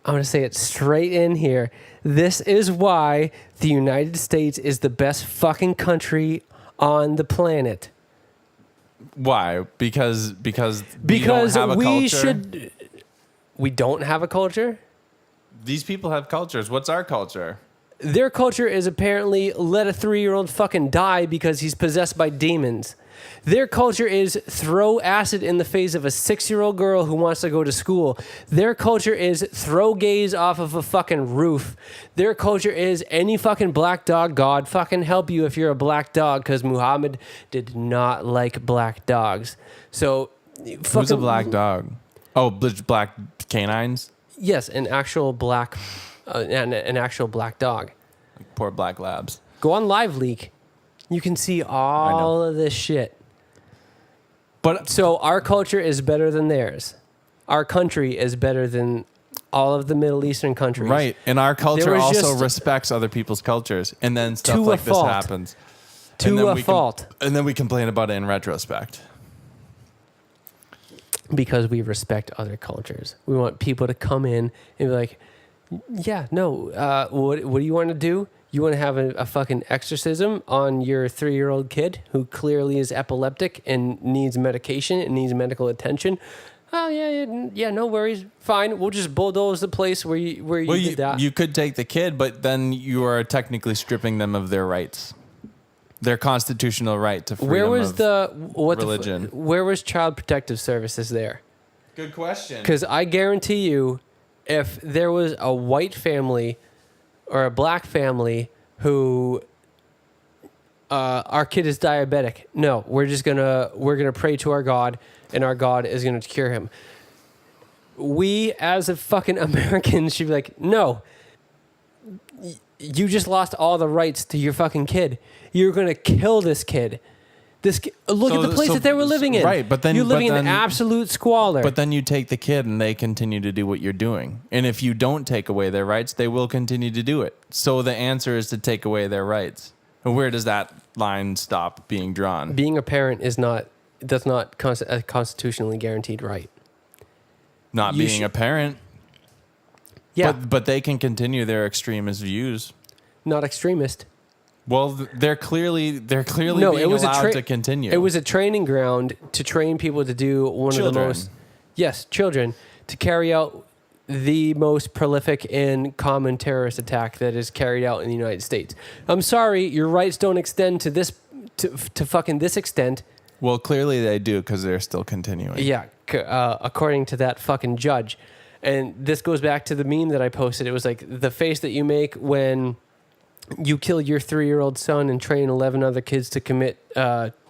I'm going to say it straight in here. This is why the United States is the best fucking country on the planet. Why? Because we don't Because have a we culture? we don't have a culture? These people have cultures. What's our culture? Their culture is apparently let a 3-year-old fucking die because he's possessed by demons. Their culture is throw acid in the face of a 6-year-old girl who wants to go to school. Their culture is throw gays off of a fucking roof. Their culture is any fucking black dog god fucking help you if you're a black dog, because Muhammad did not like black dogs. So, Who's a black dog? Oh, black canines? Yes, an actual black dog. Like poor black labs. Go on Live Leak. You can see all of this shit. But So our culture is better than theirs. Our country is better than all of the Middle Eastern countries. right, and our culture was also just- respects other people's cultures, and then stuff To a like this fault. happens. To And then a we fault. and then we complain about it in retrospect. Because we respect other cultures. We want people to come in and be like, yeah, no, what do you want to do? You want to have a fucking exorcism on your 3-year-old kid who clearly is epileptic and needs medication and needs medical attention? Oh, yeah, no worries. Fine. We'll just bulldoze the place where you did that. You could take the kid, but then you are technically stripping them of their rights, their constitutional right to freedom Where was of religion. Where was Child Protective Services there? Good question. Because I guarantee you, if there was a white family or a black family who our kid is diabetic, no, we're gonna pray to our God, and our God is gonna cure him. We as a fucking Americans should be like, no, you just lost all the rights to your fucking kid. You're gonna kill this kid. Look at the place that they were living in. Right, but then you're living in absolute squalor. But then you take the kid and they continue to do what you're doing. And if you don't take away their rights, they will continue to do it. So the answer is to take away their rights. And where does that line stop being drawn? Being a parent that's not a constitutionally guaranteed right. Not you being a parent. Yeah, But they can continue their extremist views. not extremist. Well, they're clearly No, being it was allowed to continue. It was a training ground to train people to do one of the Children. most children to carry out the most prolific and common terrorist attack that is carried out in the United States. I'm sorry, your rights don't extend to this to fucking this extent. Well, clearly they do because they're still continuing. Yeah, according to that fucking judge. And this goes back to the meme that I posted. It was like the face that you make when you kill your 3-year-old son and train 11 other kids to commit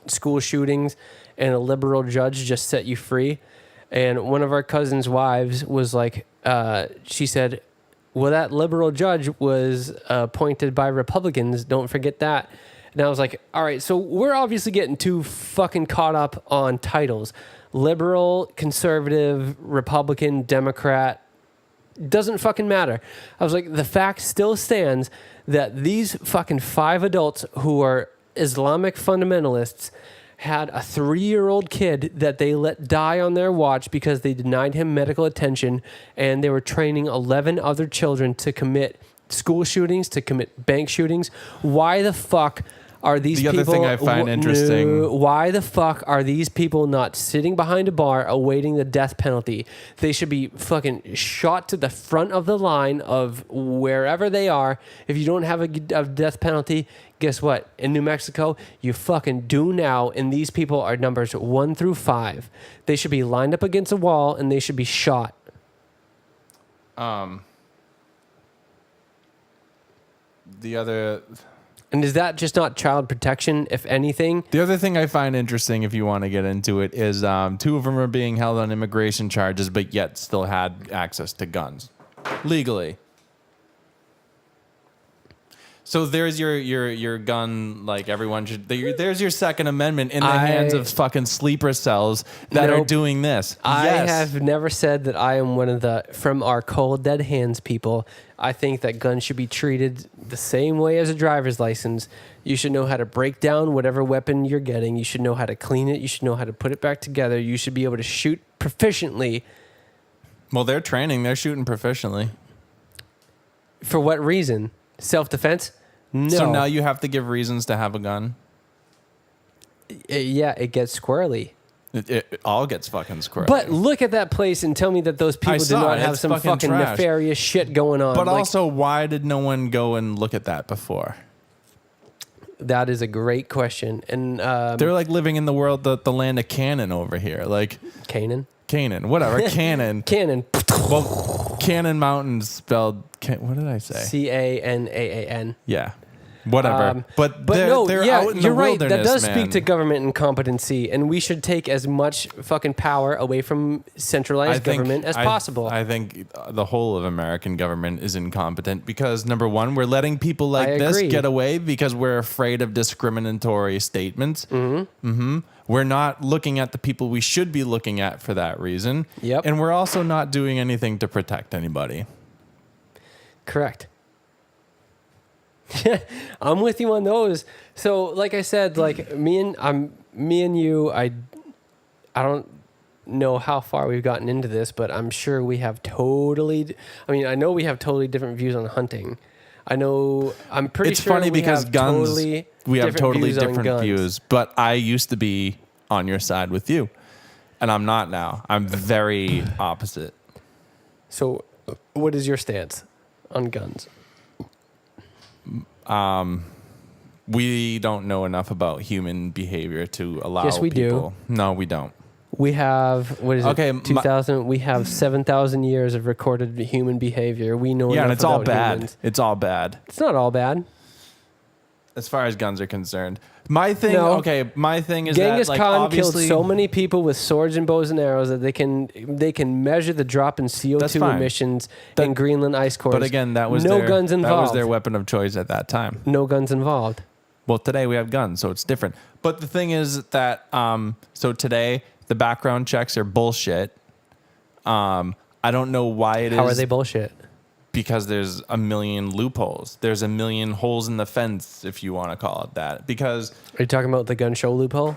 school shootings, and a liberal judge just set you free. And one of our cousin's wives was like, she said, well, that liberal judge was appointed by Republicans. Don't forget that. And I was like, all right, so we're obviously getting too fucking caught up on titles. Liberal, conservative, Republican, Democrat, doesn't fucking matter. I was like, the fact still stands that these fucking 5 adults who are Islamic fundamentalists had a 3-year-old kid that they let die on their watch because they denied him medical attention, and they were training 11 other children to commit school shootings, to commit bank shootings. Why the fuck are these people... The other thing I find interesting... Why the fuck are these people not sitting behind a bar awaiting the death penalty? They should be fucking shot to the front of the line of wherever they are. If you don't have a death penalty, guess what? In New Mexico, you fucking do now, and these people are numbers 1 through 5. They should be lined up against a wall, and they should be shot. The other... And is that just not child protection, if anything? The other thing I find interesting, if you want to get into it, is 2 of them are being held on immigration charges, but yet still had access to guns legally. So there's your gun, like everyone should. There's your Second Amendment in the hands of fucking sleeper cells that are doing this. I Yes. have never said that I am one of the from our cold dead hands people. I think that guns should be treated the same way as a driver's license. You should know how to break down whatever weapon you're getting. You should know how to clean it. You should know how to put it back together. You should be able to shoot proficiently. Well, they're training. They're shooting proficiently. For what reason? Self-defense? No. So now you have to give reasons to have a gun. Yeah, it gets squirrely. It all gets fucking squirrely. But look at that place and tell me that those people did saw not it. have It's some fucking trash. nefarious shit going on. But Like, also, why did no one go and look at that before? that is a great question. And They're like living in the world, the land of Canaan over here. Like Canaan? whatever. Canaan. Canaan. Well, Canaan Mountains spelled, what did I say? Canaan. Yeah. Whatever. But no, they're yeah, out in you're the right. wilderness, That does man. speak to government incompetency, and we should take as much fucking power away from centralized government as possible. I think the whole of American government is incompetent because, number one, we're letting people like I this agree. get away because we're afraid of discriminatory statements. We're not looking at the people we should be looking at for that reason. Yep. And we're also not doing anything to protect anybody. Correct. I'm with you on those. So, like I said, like me and you, I don't know how far we've gotten into this, but I'm sure we have I know we have totally different views on hunting. I'm pretty It's sure funny we because have guns, we have different totally views on different guns. views, but I used to be on your side with you, and I'm not now. I'm very opposite. So, what is your stance on guns? We don't know enough about human behavior to allow Yes, we do. people. No, we don't. We have, what is Okay, it, 2000? We have 7,000 years of recorded human behavior. We know Yeah, and enough it's all about bad. humans. It's all bad It's not all bad. as far as guns are concerned. My thing is Genghis that, like, Khan killed obviously, so many people with swords and bows and arrows that they can measure the drop in That's CO2 fine. emissions That- in Greenland ice cores. But again, that was no their, guns That was involved. their weapon of choice at that time. No guns involved. Well, today we have guns, so it's different. But the thing is that so today the background checks are bullshit. I don't know why it is. How are they bullshit? Because there's a million loopholes. There's a million holes in the fence, if you want to call it that. Because Are you talking about the gun show loophole?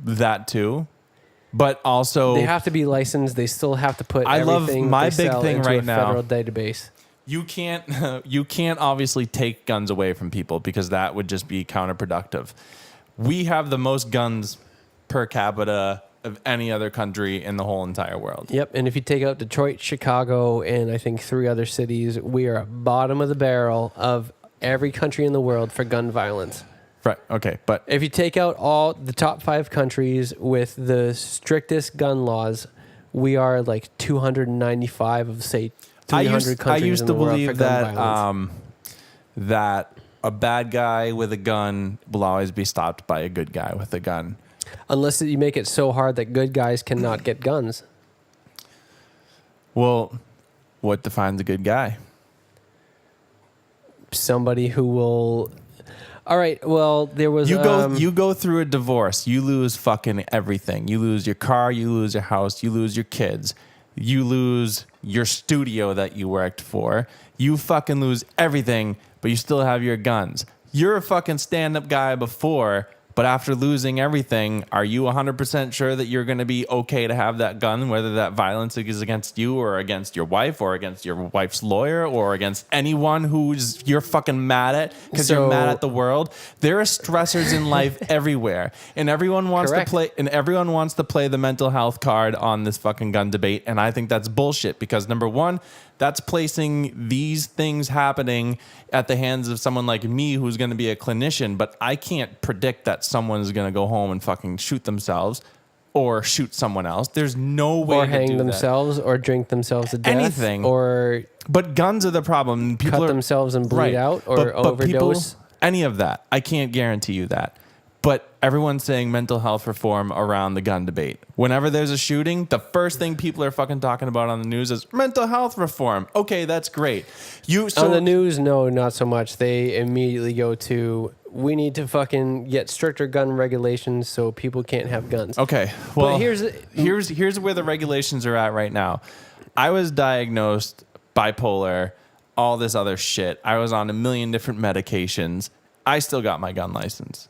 that too, but also They have to be licensed. They still have to put I love everything my they big sell thing into right a now. federal database. you can't obviously take guns away from people because that would just be counterproductive. We have the most guns per capita of any other country in the whole entire world. Yep, and if you take out Detroit, Chicago, and I think 3 other cities, we are bottom of the barrel of every country in the world for gun violence. Right. Okay. But If you take out all the top 5 countries with the strictest gun laws, we are like 295 of, say, 300 countries I used in to the world for believe gun that violence. that a bad guy with a gun will always be stopped by a good guy with a gun. Unless you make it so hard that good guys cannot get guns. Well, what defines a good guy? Somebody who will... All right, well, there was... You go through a divorce, you lose fucking everything. You lose your car, you lose your house, you lose your kids, you lose your studio that you worked for. You fucking lose everything, but you still have your guns. You're a fucking stand-up guy before, but after losing everything, are you 100% sure that you're going to be okay to have that gun, whether that violence is against you or against your wife or against your wife's lawyer or against anyone who's you're fucking mad at because you're mad at the world? There are stressors in life everywhere, and everyone wants Correct. to play. And everyone wants to play the mental health card on this fucking gun debate, and I think that's bullshit because number one, that's placing these things happening at the hands of someone like me who's going to be a clinician, but I can't predict that someone's going to go home and fucking shoot themselves or shoot someone else. There's no way or to hang do themselves or drink themselves to death. Anything. Or that. But guns are the problem. People cut are, themselves and bleed right. out or But overdose. people, any of that. I can't guarantee you that. But everyone's saying mental health reform around the gun debate. Whenever there's a shooting, the first thing people are fucking talking about on the news is mental health reform. Okay, that's great. On the news, no, not so much. They immediately go to, we need to fucking get stricter gun regulations so people can't have guns. Okay, well, But here's where the regulations are at right now. I was diagnosed bipolar, all this other shit. I was on a million different medications. I still got my gun license.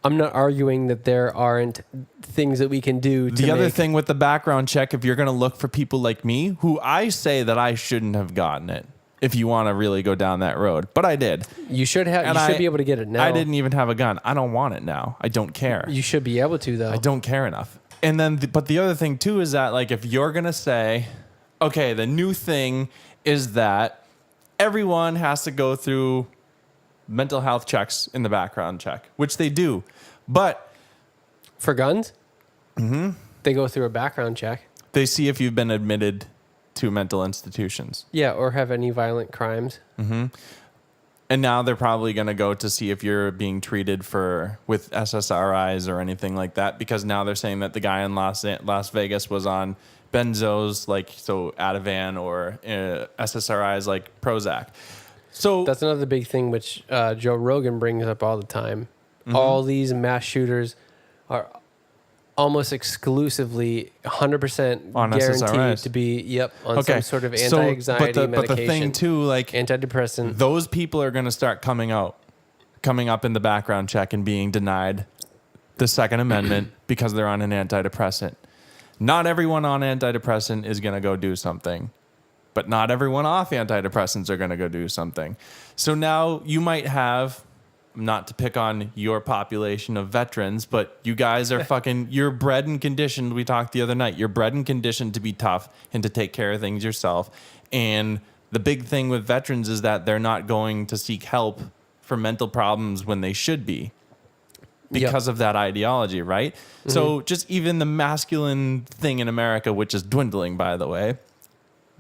I'm not arguing that there aren't things that we can do to The other make- thing with the background check, if you're going to look for people like me, who I say that I shouldn't have gotten it. if you want to really go down that road. But I did. You should have. And You should be able to get it now. I didn't even have a gun. I don't want it now. I don't care. You should be able to though. I don't care enough. And then, but the other thing too is that like if you're gonna say, okay, the new thing is that everyone has to go through mental health checks in the background check, which they do, but For guns, they go through a background check. they see if you've been admitted to mental institutions. Yeah, or have any violent crimes. And now they're probably going to go to see if you're being treated with SSRIs or anything like that, because now they're saying that the guy in Las Vegas was on benzos, like so Ativan, or SSRIs like Prozac. So That's another big thing which Joe Rogan brings up all the time. All these mass shooters are almost exclusively 100% On guaranteed SSRIs. to be on some sort of So, anti-anxiety medication. But the thing too, like antidepressant. those people are going to start coming up in the background check and being denied the Second Amendment because they're on an antidepressant. Not everyone on antidepressant is going to go do something, but not everyone off antidepressants are going to go do something. So now you might have, not to pick on your population of veterans, but you guys are you're bred and conditioned. We talked the other night. You're bred and conditioned to be tough and to take care of things yourself. And the big thing with veterans is that they're not going to seek help for mental problems when they should be because of that ideology, right? So just even the masculine thing in America, which is dwindling, by the way,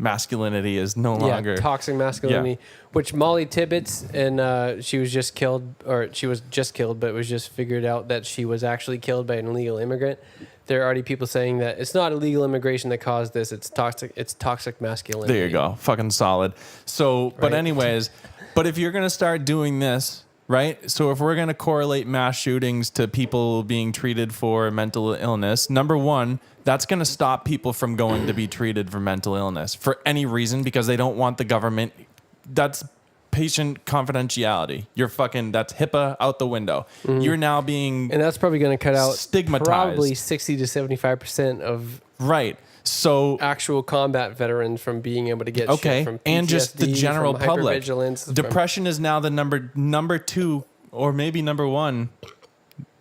masculinity is no longer toxic masculinity, which Molly Tibbetts, and she was just killed, but it was just figured out that she was actually killed by an illegal immigrant. There are already people saying that it's not illegal immigration that caused this. It's toxic masculinity. There you go. Fucking solid. So, but anyways, but if you're going to start doing this, right? So if we're going to correlate mass shootings to people being treated for mental illness, number one, that's going to stop people from going to be treated for mental illness for any reason, because they don't want the government. That's patient confidentiality. That's HIPAA out the window. You're now being, and that's probably going to cut out stigmatized. probably 60 to 75% of So actual combat veterans from being able to get shit from PTSD, and just the general from public. hypervigilance, Depression is now the number two, or maybe number one,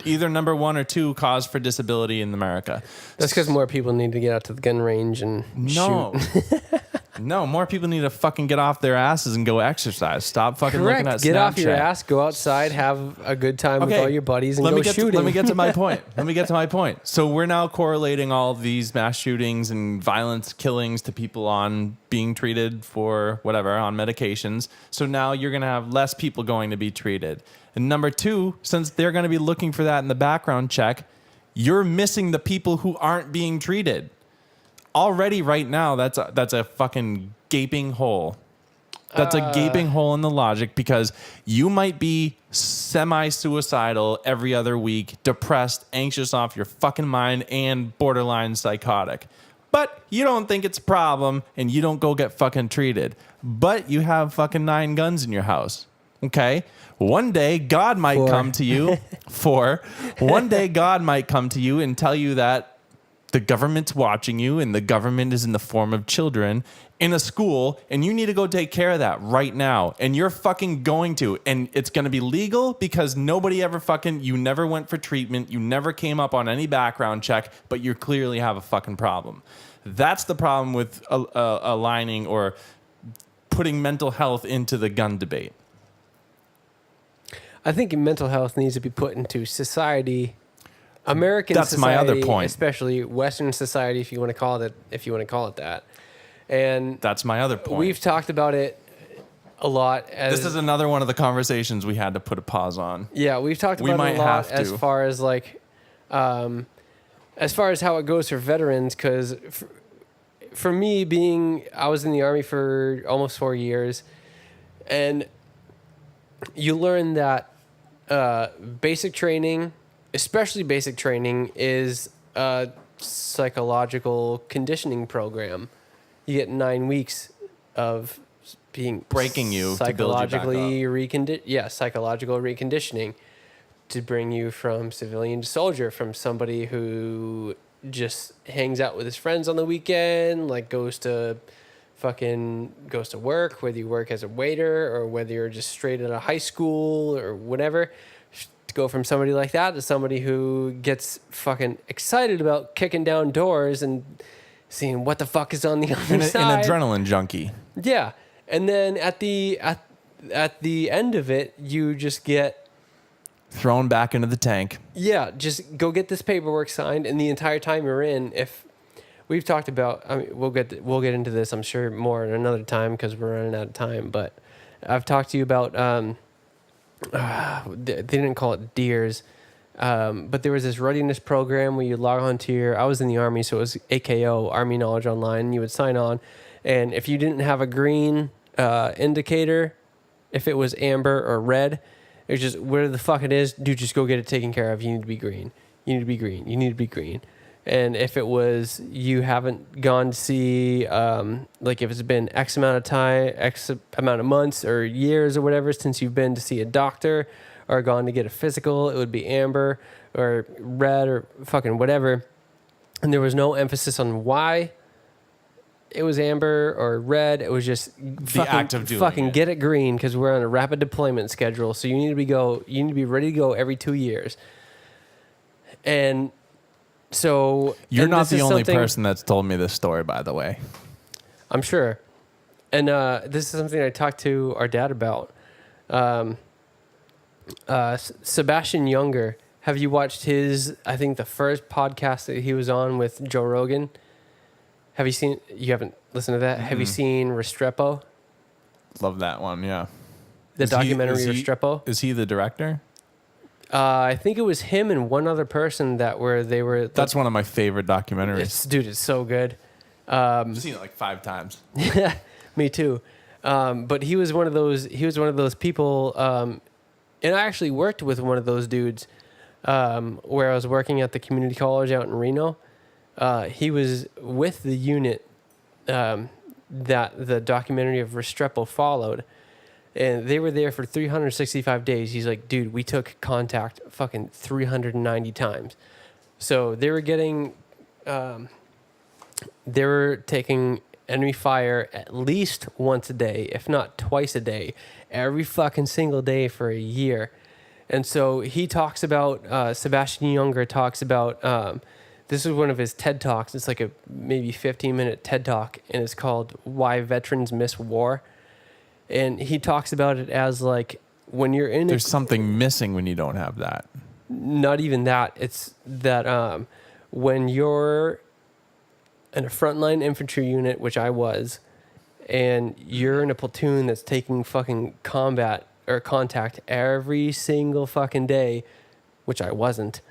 either number one or two cause for disability in America. That's because more people need to get out to the gun range and shoot. No, more people need to fucking get off their asses and go exercise. Stop fucking looking at Snapchat. Get off your ass, go outside, have a good time with all your buddies, and go shooting. Let me get to my point. So we're now correlating all these mass shootings and violence killings to people on being treated for whatever, on medications. So now you're going to have less people going to be treated. And number two, since they're going to be looking for that in the background check, you're missing the people who aren't being treated. Already right now, that's a fucking gaping hole. That's a gaping hole in the logic, because you might be semi-suicidal every other week, depressed, anxious off your fucking mind, and borderline psychotic. But you don't think it's a problem, and you don't go get fucking treated. But you have fucking 9 guns in your house. Okay? One day, God might come to you. 4. One day, God might come to you and tell you that the government's watching you, and the government is in the form of children in a school, and you need to go take care of that right now. And you're fucking going to. And it's going to be legal because nobody ever you never went for treatment. You never came up on any background check, but you clearly have a fucking problem. That's the problem with aligning or putting mental health into the gun debate. I think mental health needs to be put into society. American That's society, my other point. Especially Western society, if you want to call it that. And that's my other point. We've talked about it a lot. This is another one of the conversations we had to put a pause on. Yeah, we've talked about it a lot as far as how it goes for veterans. Because for me, I was in the Army for almost 4 years, and you learn that basic training, especially basic training, is a psychological conditioning program. You get 9 weeks of being breaking you psychologically psychological reconditioning to bring you from civilian to soldier, from somebody who just hangs out with his friends on the weekend, like goes to fucking goes to work, whether you work as a waiter or whether you're just straight out of high school or whatever. To go from somebody like that to somebody who gets fucking excited about kicking down doors and seeing what the fuck is on the other An side. adrenaline junkie. Yeah. And then at the end of it, you just get Thrown back into the tank. yeah, just go get this paperwork signed, and the entire time you're in, if we've talked about, I mean, we'll get into this, I'm sure, more at another time because we're running out of time. But I've talked to you about they didn't call it DEERS, but there was this readiness program where you log on to your. I was in the Army, so it was AKO, Army Knowledge Online. And you would sign on, and if you didn't have a green indicator, if it was amber or red, it's just where the fuck it is, dude, just go get it taken care of. You need to be green. You need to be green. You need to be green. And if it was you haven't gone to see, like if it's been X amount of time, X amount of months or years or whatever since you've been to see a doctor or gone to get a physical, it would be amber or red or fucking whatever. And there was no emphasis on why it was amber or red. It was just act of doing fucking it. get it green because we're on a rapid deployment schedule. So you need to be ready to go every 2 years. And so You're and not this the is only something- person that's told me this story, by the way. I'm sure. And this is something I talked to our dad about. Sebastian Younger. Have you watched his, I think the first podcast that he was on with Joe Rogan? Have you seen, you haven't listened to that? Have you seen Restrepo? Love that one, yeah. The Is he- documentary is he- Restrepo? Is he the director? I think it was him and one other person that were, they were. That's one of my favorite documentaries. It's so good. I've seen it like 5 times. Me too. But he was one of those people, and I actually worked with one of those dudes, where I was working at the community college out in Reno. He was with the unit, that the documentary of Restrepo followed, and they were there for 365 days. He's like, dude, we took contact fucking 390 times. So they were getting, they were taking enemy fire at least once a day, if not twice a day, every fucking single day for a year. And so he talks about, Sebastian Younger talks about, this is one of his TED Talks. It's like a maybe 15-minute TED Talk, and it's called Why Veterans Miss War. And he talks about it as like when you're in There's something missing when you don't have that. not even that. It's that when you're in a frontline infantry unit, which I was, and you're in a platoon that's taking fucking combat or contact every single fucking day, which I wasn't.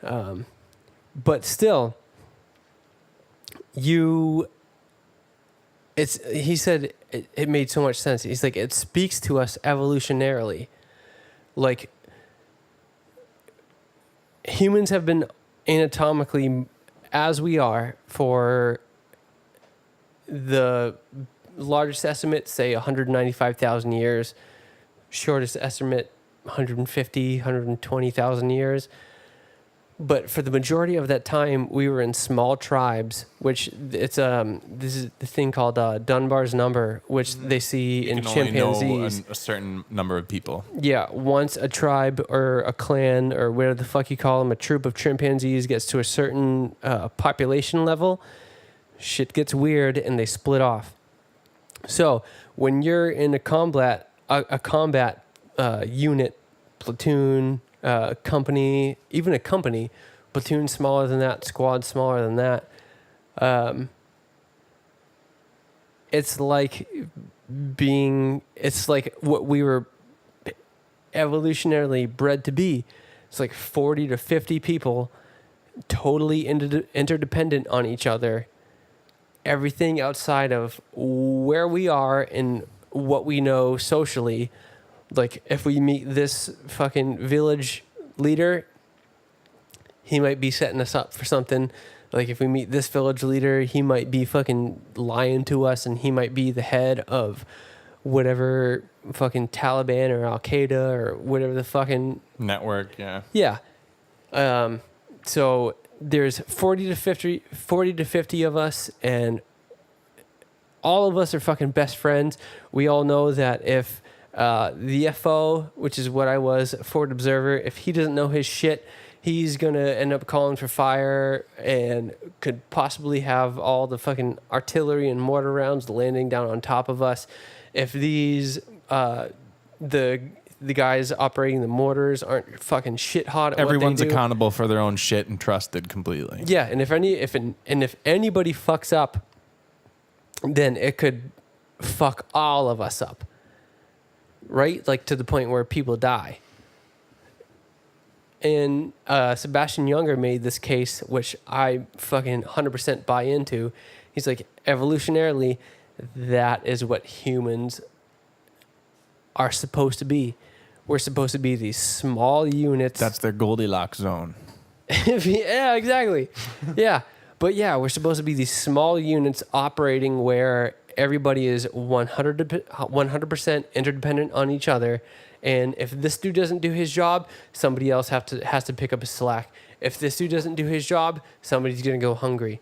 But still, he said it made so much sense. He's like, it speaks to us evolutionarily. Like, humans have been anatomically as we are for the largest estimate, say 195,000 years, shortest estimate 150, 120,000 years. But for the majority of that time, we were in small tribes, which it's this is the thing called Dunbar's number, which they see in You can only know chimpanzees. a certain number of people. Yeah, once a tribe or a clan or whatever the fuck you call them, a troop of chimpanzees gets to a certain population level, shit gets weird and they split off. So when you're in a combat unit, platoon, company, even a company, platoon smaller than that, squad smaller than that, it's like what we were evolutionarily bred to be. It's like 40 to 50 people, totally interdependent on each other. Everything outside of where we are and what we know socially. Like, if we meet this fucking village leader, he might be setting us up for something. Like, if we meet this village leader, he might be fucking lying to us, and he might be the head of whatever fucking Taliban or Al Qaeda or whatever the fucking Network, yeah. yeah. So there's 40 to 50 of us, and all of us are fucking best friends. We all know that if the FO, which is what I was, Forward Observer, if he doesn't know his shit, he's going to end up calling for fire and could possibly have all the fucking artillery and mortar rounds landing down on top of us. If these, the guys operating the mortars aren't fucking shit hot at Everyone's what they do. accountable for their own shit and trusted completely. Yeah, and if anybody fucks up, then it could fuck all of us up. Right? Like to the point where people die. And Sebastian Junger made this case, which I fucking 100% buy into. He's like, evolutionarily, that is what humans are supposed to be. We're supposed to be these small units. That's their Goldilocks zone. Yeah, exactly. Yeah. But yeah, we're supposed to be these small units operating where everybody is 100% interdependent on each other. And if this dude doesn't do his job, somebody else has to pick up his slack. If this dude doesn't do his job, somebody's going to go hungry.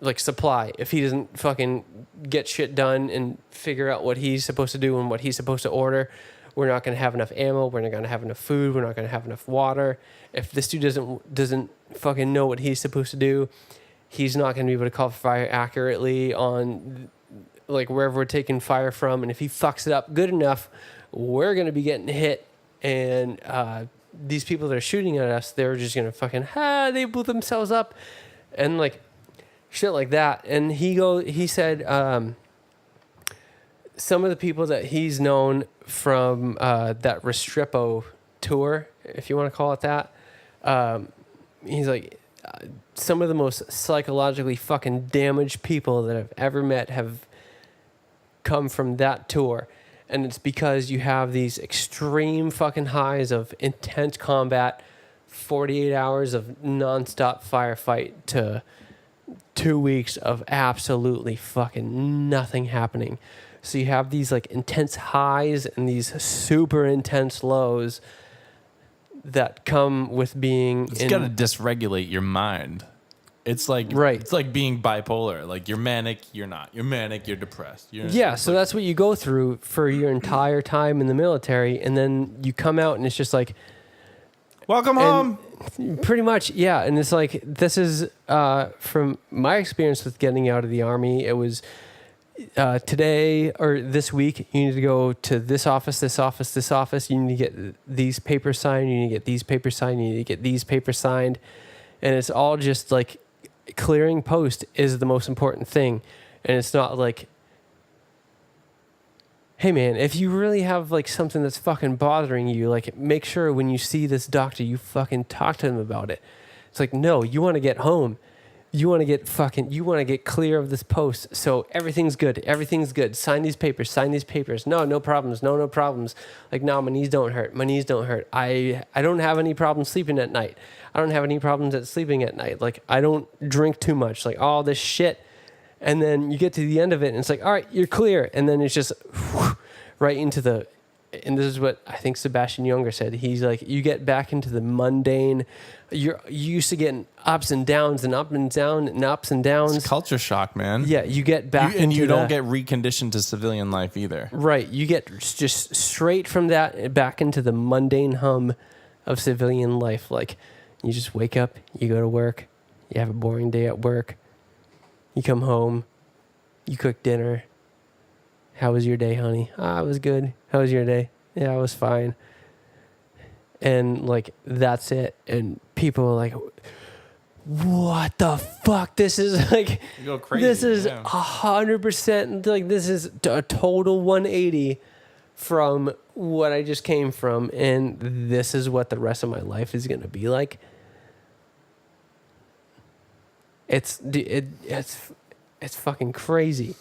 Like supply. If he doesn't fucking get shit done and figure out what he's supposed to do and what he's supposed to order, we're not going to have enough ammo. We're not going to have enough food. We're not going to have enough water. If this dude doesn't fucking know what he's supposed to do, he's not going to be able to call for fire accurately on like wherever we're taking fire from. And if he fucks it up good enough, we're going to be getting hit. And these people that are shooting at us, they're just going to fucking, they blew themselves up. And like shit like that. And he said some of the people that he's known from that Restrepo tour, if you want to call it that, he's like, some of the most psychologically fucking damaged people that I've ever met have come from that tour. And it's because you have these extreme fucking highs of intense combat, 48 hours of nonstop firefight to 2 weeks of absolutely fucking nothing happening. So you have these like intense highs and these super intense lows that come with being It's got to dysregulate your mind. It's like right. It's like being bipolar. Like you're manic, you're not. You're manic, you're depressed. Yeah, so that's what you go through for your entire time in the military, and then you come out and it's just like, welcome home. Pretty much, yeah. And it's like, this is from my experience with getting out of the Army. It was today or this week, you need to go to this office, this office, this office. You need to get these papers signed. You need to get these papers signed. You need to get these papers signed. And it's all just like clearing post is the most important thing. And it's not like, hey man, if you really have like something that's fucking bothering you, like make sure when you see this doctor, you fucking talk to him about it. It's like, no, you want to get home. You want to get clear of this post. So everything's good. Everything's good. Sign these papers. Sign these papers. No problems. No problems. Like, no, my knees don't hurt. My knees don't hurt. I don't have any problems sleeping at night. I don't have any problems at sleeping at night. Like, I don't drink too much. Like, all this shit. And then you get to the end of it and it's like, all right, you're clear. And then it's just right into the, and this is what I think Sebastian Junger said. He's like, you get back into the mundane. You're used to getting ups and downs and up and down and ups and downs. It's culture shock, man. Yeah, you get back and you don't get reconditioned to civilian life either. Right, you get just straight from that back into the mundane hum of civilian life. Like, you just wake up, you go to work, you have a boring day at work, you come home, you cook dinner. How was your day, honey? It was good. How was your day? Yeah, it was fine. And like, that's it. And people are like, what the fuck? This is like, you go crazy. This is 100%, like, this is a total 180 from what I just came from. And this is what the rest of my life is going to be like. It's fucking crazy.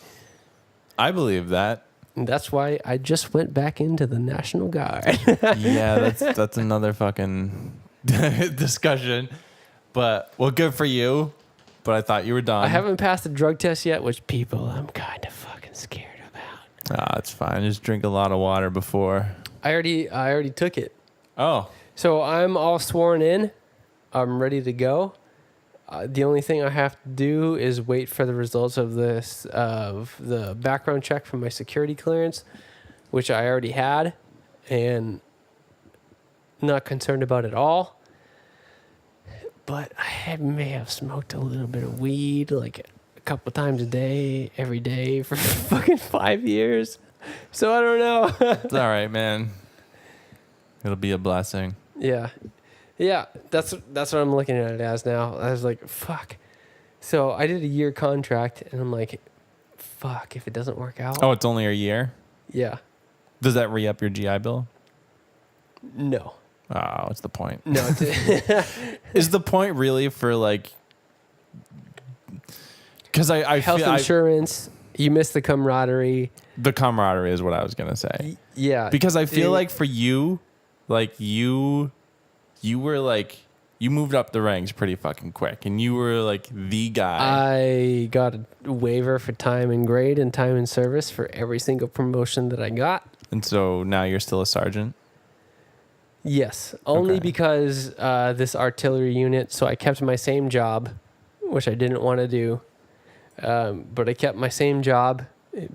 I believe that. And that's why I just went back into the National Guard. Yeah, that's another fucking discussion. But, well, good for you. But I thought you were done. I haven't passed the drug test yet, which people I'm kind of fucking scared about. It's fine. Just drink a lot of water before. I already took it. Oh. So I'm all sworn in. I'm ready to go. The only thing I have to do is wait for the results of the background check from my security clearance, which I already had, and not concerned about at all. But I may have smoked a little bit of weed like a couple times a day, every day for fucking 5 years. So I don't know. It's all right, man. It'll be a blessing. Yeah. Yeah, that's what I'm looking at it as now. I was like, fuck. So I did a year contract, and I'm like, fuck, if it doesn't work out. Oh, it's only a year? Yeah. Does that re-up your GI Bill? No. Oh, what's the point? No. Is the point really for like... Because I Health feel insurance, you miss the camaraderie. the camaraderie is what I was going to say. Yeah. Because I feel like for you, like you were like... You moved up the ranks pretty fucking quick, and you were like the guy. I got a waiver for time and grade and time and service for every single promotion that I got. And so now you're still a sergeant? Yes, only Okay. because this artillery unit, so I kept my same job, which I didn't want to do. But I kept my same job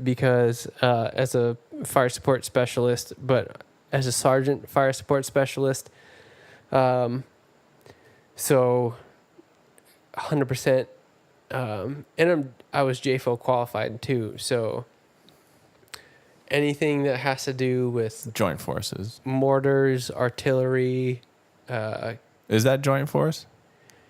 because as a fire support specialist, but as a sergeant fire support specialist, so 100%, and I was JFO qualified too. So anything that has to do with Joint Forces. mortars, artillery, Is that Joint Force?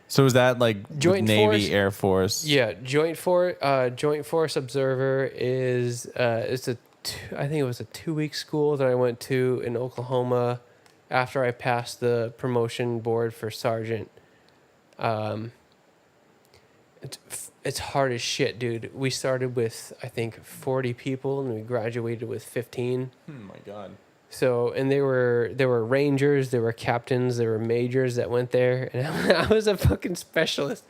So is that like Joint Navy, Force? Air Force? yeah, Joint Force Observer is it's I think it was a 2-week school that I went to in Oklahoma after I passed the promotion board for sergeant. It's hard as shit, dude. We started with I think 40 people and we graduated with 15. Oh my God. So, and there were rangers, there were captains, there were majors that went there, and I was a fucking specialist.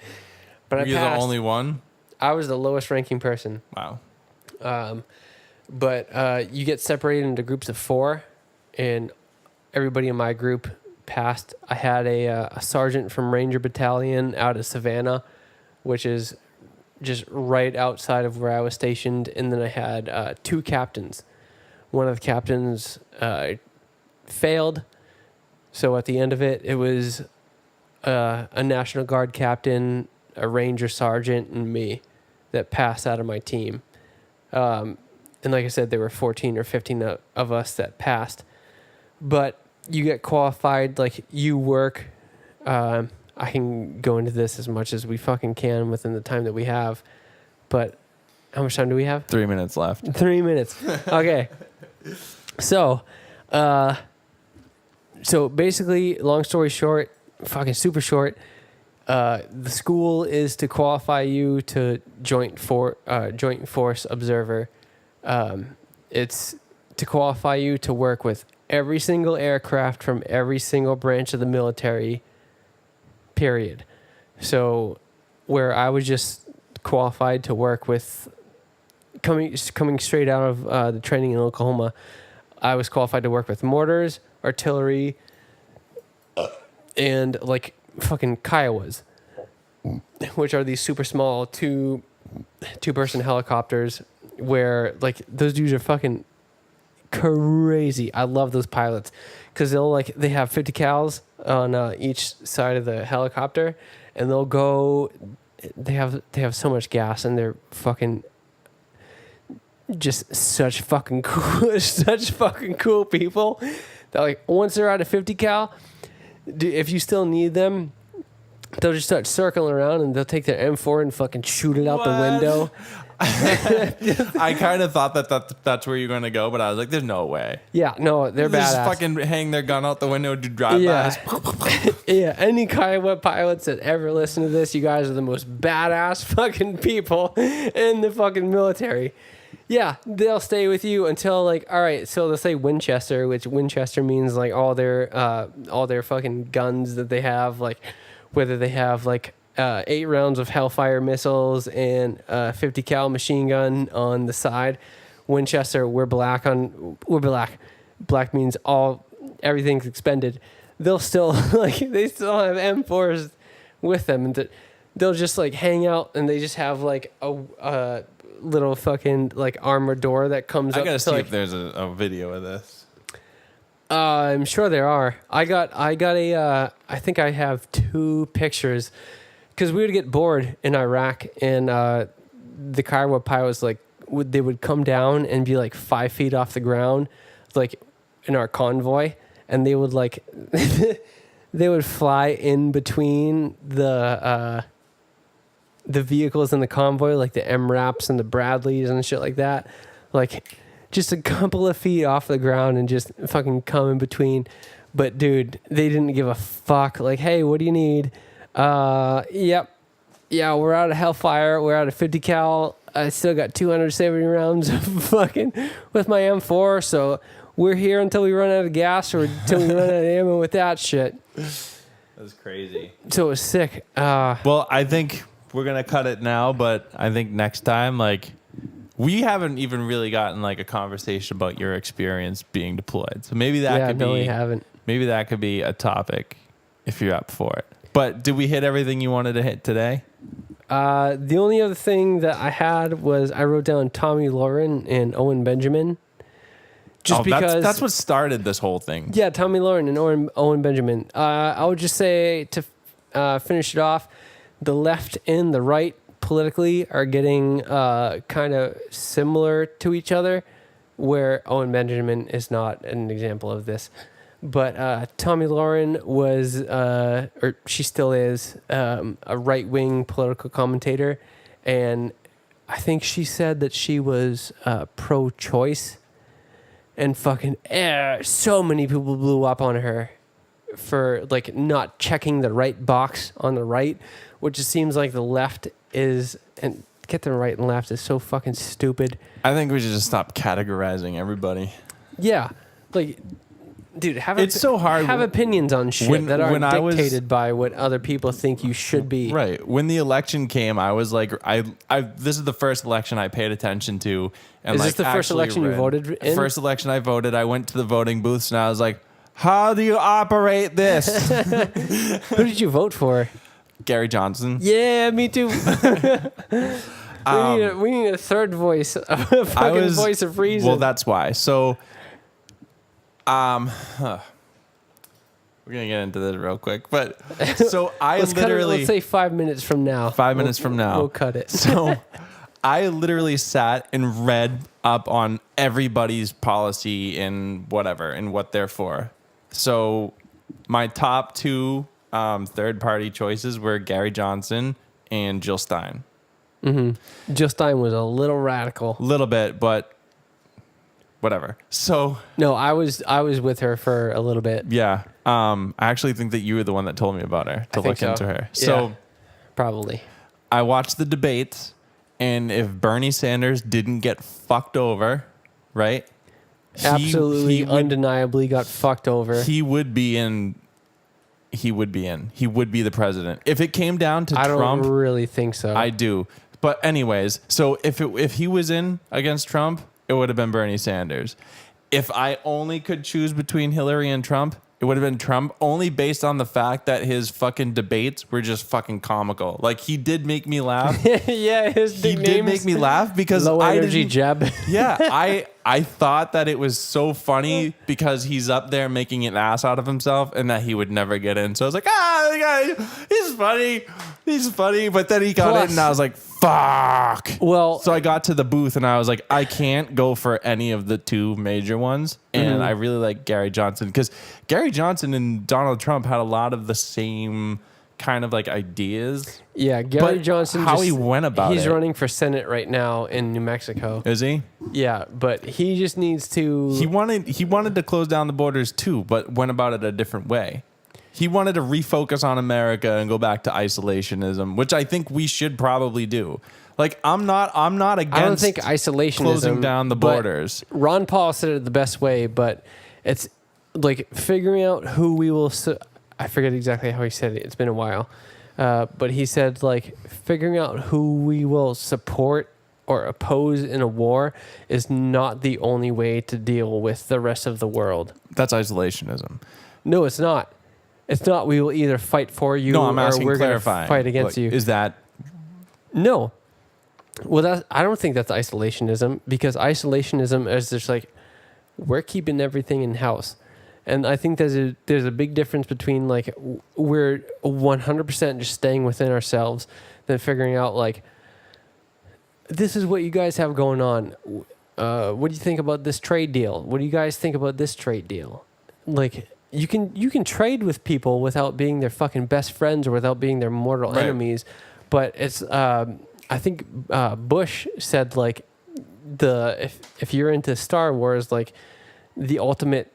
But Were you I passed. the only one? I was the lowest ranking person. Wow. But you get separated into groups of 4, and everybody in my group passed. I had a sergeant from Ranger Battalion out of Savannah, which is just right outside of where I was stationed, and then I had 2 captains. One of the captains failed, so at the end of it, it was a National Guard captain, a Ranger sergeant, and me that passed out of my team. And like I said, there were 14 or 15 of us that passed. But you get qualified, like you work. I can go into this as much as we fucking can within the time that we have. But how much time do we have? 3 minutes left. 3 minutes. Okay. So basically, long story short, fucking super short, the school is to qualify you to Joint Force Observer. It's to qualify you to work with every single aircraft from every single branch of the military, period. So where I was just qualified to work with coming straight out of the training in Oklahoma, I was qualified to work with mortars, artillery, and like fucking Kiowas, which are these super small two-person helicopters where like those dudes are fucking crazy. I love those pilots because they have 50 cals on each side of the helicopter, and they'll go. They have so much gas, and they're fucking just such fucking cool people that like once they're out of 50 cal, if you still need them, they'll just start circling around and they'll take their M4 and fucking shoot it out the window. I kind of thought that's where you're going to go, but I was like, there's no way. Yeah, no, they're They just badass. fucking hang their gun out the window to drive Yeah. by. Yeah, any Kiowa pilots that ever listen to this, you guys are the most badass fucking people in the fucking military. Yeah, they'll stay with you until like, all right, so they'll say Winchester, which Winchester means like all their fucking guns that they have, like whether they have like 8 rounds of Hellfire missiles and 50 cal machine gun on the side. Winchester, we're black. Black means everything's expended. They'll still they still have M4s with them, and they'll just like hang out and they just have like a little fucking like armored door that comes up. I gotta to, see like, if there's a video of this. I'm sure there are. I got a I think I have 2 pictures because we would get bored in Iraq and the Kiowa pilots like they would come down and be like 5 feet off the ground, like in our convoy, and they would like they would fly in between the vehicles in the convoy, like the MRAPs and the Bradleys and shit like that, like just a couple of feet off the ground and just fucking come in between. But dude, they didn't give a fuck. Like, hey, what do you need? Yep. Yeah, we're out of Hellfire. We're out of 50 cal. I still got 270 rounds of fucking with my M4. So we're here until we run out of gas or until we run out of ammo with that shit. That's crazy. So it was sick. Well, I think we're going to cut it now, but I think next time, like, we haven't even really gotten like a conversation about your experience being deployed. So maybe that could be, we haven't. Maybe that could be a topic if you're up for it. But did we hit everything you wanted to hit today? The only other thing that I had was I wrote down Tommy Lauren and Owen Benjamin. Just because that's what started this whole thing. Yeah, Tommy Lauren and Owen Benjamin. I would just say to finish it off, the left and the right politically are getting kind of similar to each other, where Owen Benjamin is not an example of this. But Tommy Lauren was, or she still is, a right-wing political commentator. And I think she said that she was pro-choice. And fucking so many people blew up on her for like not checking the right box on the right, which it seems like the left is, and get the right and left is so fucking stupid. I think we should just stop categorizing everybody. Yeah, like, dude, it's so hard. Have opinions on shit that aren't dictated by what other people think you should be. Right. When the election came, I was like, I this is the first election I paid attention to. And is this the first election you voted in? First election I voted. I went to the voting booths and I was like, how do you operate this? Who did you vote for? Gary Johnson. Yeah, me too. We need a third voice, a fucking voice of reason. Well, that's why. So, we're gonna get into this real quick, but so let's say 5 minutes from now. 5 minutes from now, we'll cut it. So, I literally sat and read up on everybody's policy and whatever and what they're for. So, my top 2 third-party choices were Gary Johnson and Jill Stein. Mm-hmm. Jill Stein was a little radical. A little bit, but whatever. So no, I was with her for a little bit. Yeah. I actually think that you were the one that told me about her to look into her. So yeah, probably. I watched the debates, and if Bernie Sanders didn't get fucked over, right? Absolutely, undeniably got fucked over. He would be in. He would be the president. If it came down to Trump. I don't really think so. I do. But anyways, so if he was in against Trump, it would have been Bernie Sanders. If I only could choose between Hillary and Trump, it would have been Trump, only based on the fact that his fucking debates were just fucking comical. Like, he did make me laugh. Yeah, he did make me laugh because low energy Jeb. Yeah, I thought that it was so funny because he's up there making an ass out of himself and that he would never get in. So I was like, the guy, he's funny. But then he got in and I was like, fuck. Well, so I got to the booth and I was like, I can't go for any of the 2 major ones. And I really like Gary Johnson because Gary Johnson and Donald Trump had a lot of the same kind of like ideas. Yeah, Gary Johnson. How he went about it. He's running for Senate right now in New Mexico. Is he? Yeah, but he just needs to. He wanted to close down the borders too, but went about it a different way. He wanted to refocus on America and go back to isolationism, which I think we should probably do. Like, I'm not against. I don't think isolationism, closing down the borders. Ron Paul said it the best way, but it's like figuring out who we will. I forget exactly how he said it. It's been a while, but he said like figuring out who we will support or oppose in a war is not the only way to deal with the rest of the world. That's isolationism. No, it's not. It's not we will either fight for you No, I'm or asking we're going to clarifying. fight against Like, you. Is that No. Well, I don't think that's isolationism, because isolationism is just like, we're keeping everything in house. And I think there's a big difference between like we're 100% just staying within ourselves than figuring out like, this is what you guys have going on. What do you think about this trade deal? What do you guys think about this trade deal? Like, you can trade with people without being their fucking best friends or without being their mortal Right. enemies. But it's I think Bush said like if you're into Star Wars, like the ultimate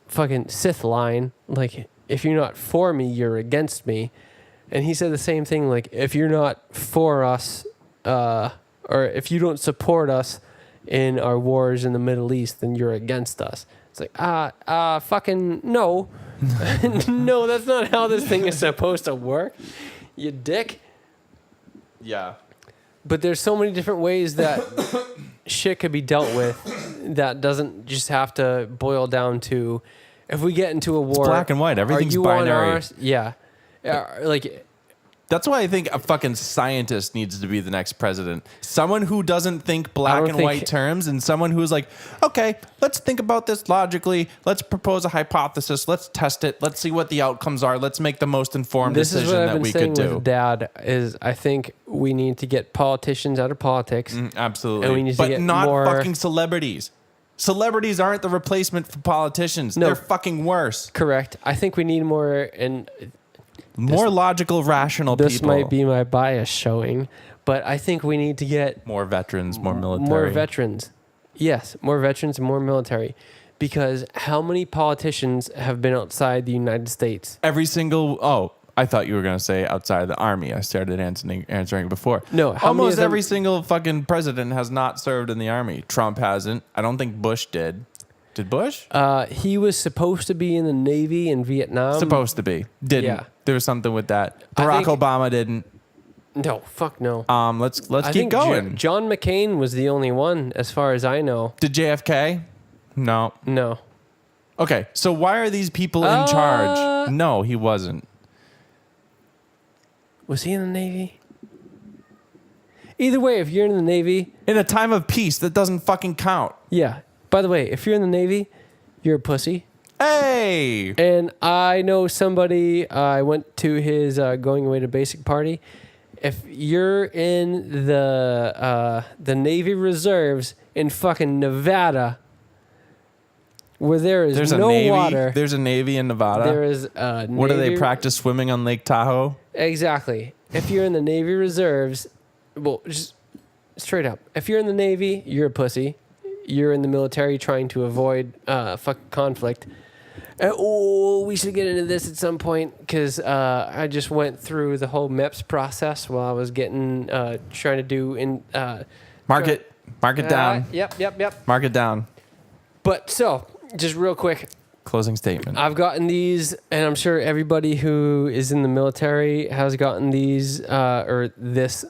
fucking Sith line, like if you're not for me, you're against me. And he said the same thing, like if you're not for us, or if you don't support us in our wars in the Middle East, then you're against us. It's like, fucking no. No, that's not how this thing is supposed to work, you dick. Yeah. But there's so many different ways that shit could be dealt with that doesn't just have to boil down to, if we get into a war, black and white. Everything's are you binary. on ours? Yeah. Like, That's why I think a fucking scientist needs to be the next president. Someone who doesn't think black and white terms, and someone who's like, okay, let's think about this logically. Let's propose a hypothesis. Let's test it. Let's see what the outcomes are. Let's make the most informed this is decision what I've that been we saying could do. with Dad, is I think we need to get politicians out of politics. Absolutely. And we need to but get not more- fucking celebrities. Celebrities aren't the replacement for politicians. No. They're fucking worse. Correct. I think we need more, and More logical, rational this people. might be my bias showing, but I think we need to get More veterans, more military. more veterans. Yes, more veterans and more military. Because how many politicians have been outside the United States? Every single... Oh, I thought you were going to say outside of the army. I started answering before. No, how many almost of them- every single fucking president has not served in the army. Trump hasn't. I don't think Bush did. Did Bush? He was supposed to be in the Navy in Vietnam. Supposed to be. Didn't. Yeah. There was something with that. I Barack think- Obama didn't. No, fuck no. Let's I keep think going. John McCain was the only one, as far as I know. Did JFK? No. No. Okay, so why are these people in charge? No, he wasn't. Was he in the Navy? Either way, if you're in the Navy, In a time of peace, that doesn't fucking count. yeah. By the way, if you're in the Navy, you're a pussy. Hey! And I know somebody, I went to his going away to basic party. If you're in the Navy Reserves in fucking Nevada, where there is There's a no Navy. water, There's a Navy in Nevada. there is a What do they Navy- practice swimming on Lake Tahoe? Exactly. If you're in the Navy Reserves, well, just straight up, if you're in the Navy, you're a pussy. You're in the military trying to avoid fucking conflict. We should get into this at some point, because I just went through the whole MEPS process while I was getting trying to do in. Mark it down. Yep. Mark it down. But so, just real quick, Closing statement. I've gotten these, and I'm sure everybody who is in the military has gotten these or this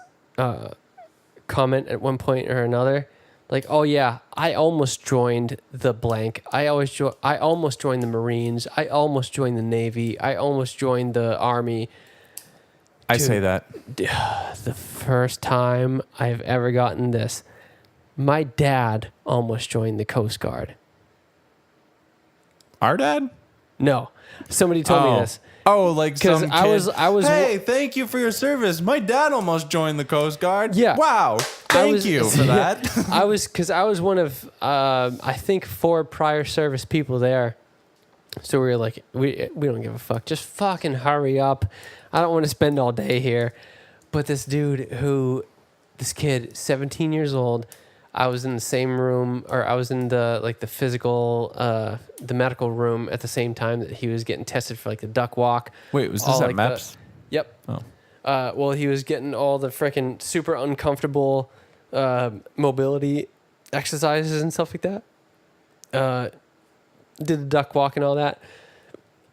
comment at one point or another. Like, oh yeah, I almost joined the blank. I almost joined the Marines. I almost joined the Navy. I almost joined the Army. I Dude. say that. The first time I've ever gotten this, my dad almost joined the Coast Guard. Our dad? No, somebody told me this. Oh, like 'Cause some I kid. was- Hey, thank you for your service. My dad almost joined the Coast Guard. Yeah. Wow. Thank you for that. I was one of I think 4 prior service people there. So we were like, we don't give a fuck. Just fucking hurry up. I don't want to spend all day here. But this kid, 17 years old, I was in the same room, or I was in the physical, the medical room at the same time that he was getting tested for like the duck walk. Wait, was this all, at like, MEPS? Yep. Oh. Well, he was getting all the freaking super uncomfortable mobility exercises and stuff like that. Did the duck walk and all that.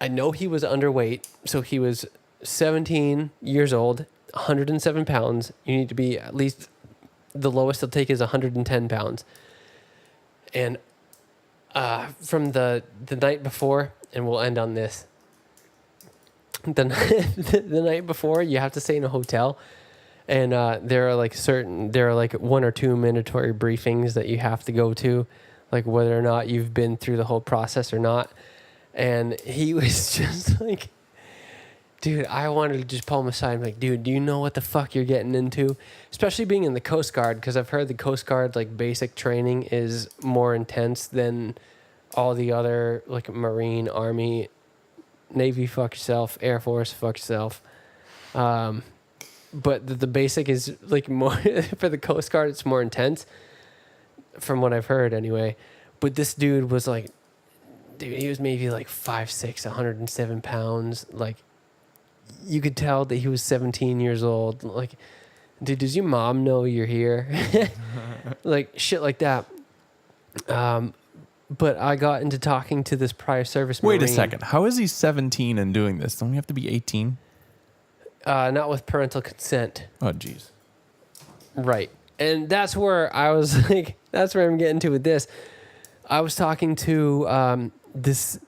I know he was underweight, so he was 17 years old, 107 pounds. You need to be at least, the lowest they'll take is 110 pounds. And from the night before, and we'll end on this, the night before, you have to stay in a hotel, and there are like 1 or 2 mandatory briefings that you have to go to, like whether or not you've been through the whole process or not. And he was just like, dude, I wanted to just pull him aside. I'm like, dude, do you know what the fuck you're getting into? Especially being in the Coast Guard, because I've heard the Coast Guard, like, basic training is more intense than all the other, like, Marine, Army, Navy, fuck yourself, Air Force, fuck yourself. But the basic is, like, more, for the Coast Guard, it's more intense, from what I've heard, anyway. But this dude was, like, dude, he was maybe, like, 5'6", 107 pounds, like, you could tell that he was 17 years old. Like, dude, does your mom know you're here? Like, shit like that. But I got into talking to this prior service Marine. Wait a second. How is he 17 and doing this? Don't you have to be 18? Not with parental consent. Oh, jeez. Right. And that's where I was like, that's where I'm getting to with this. I was talking to this...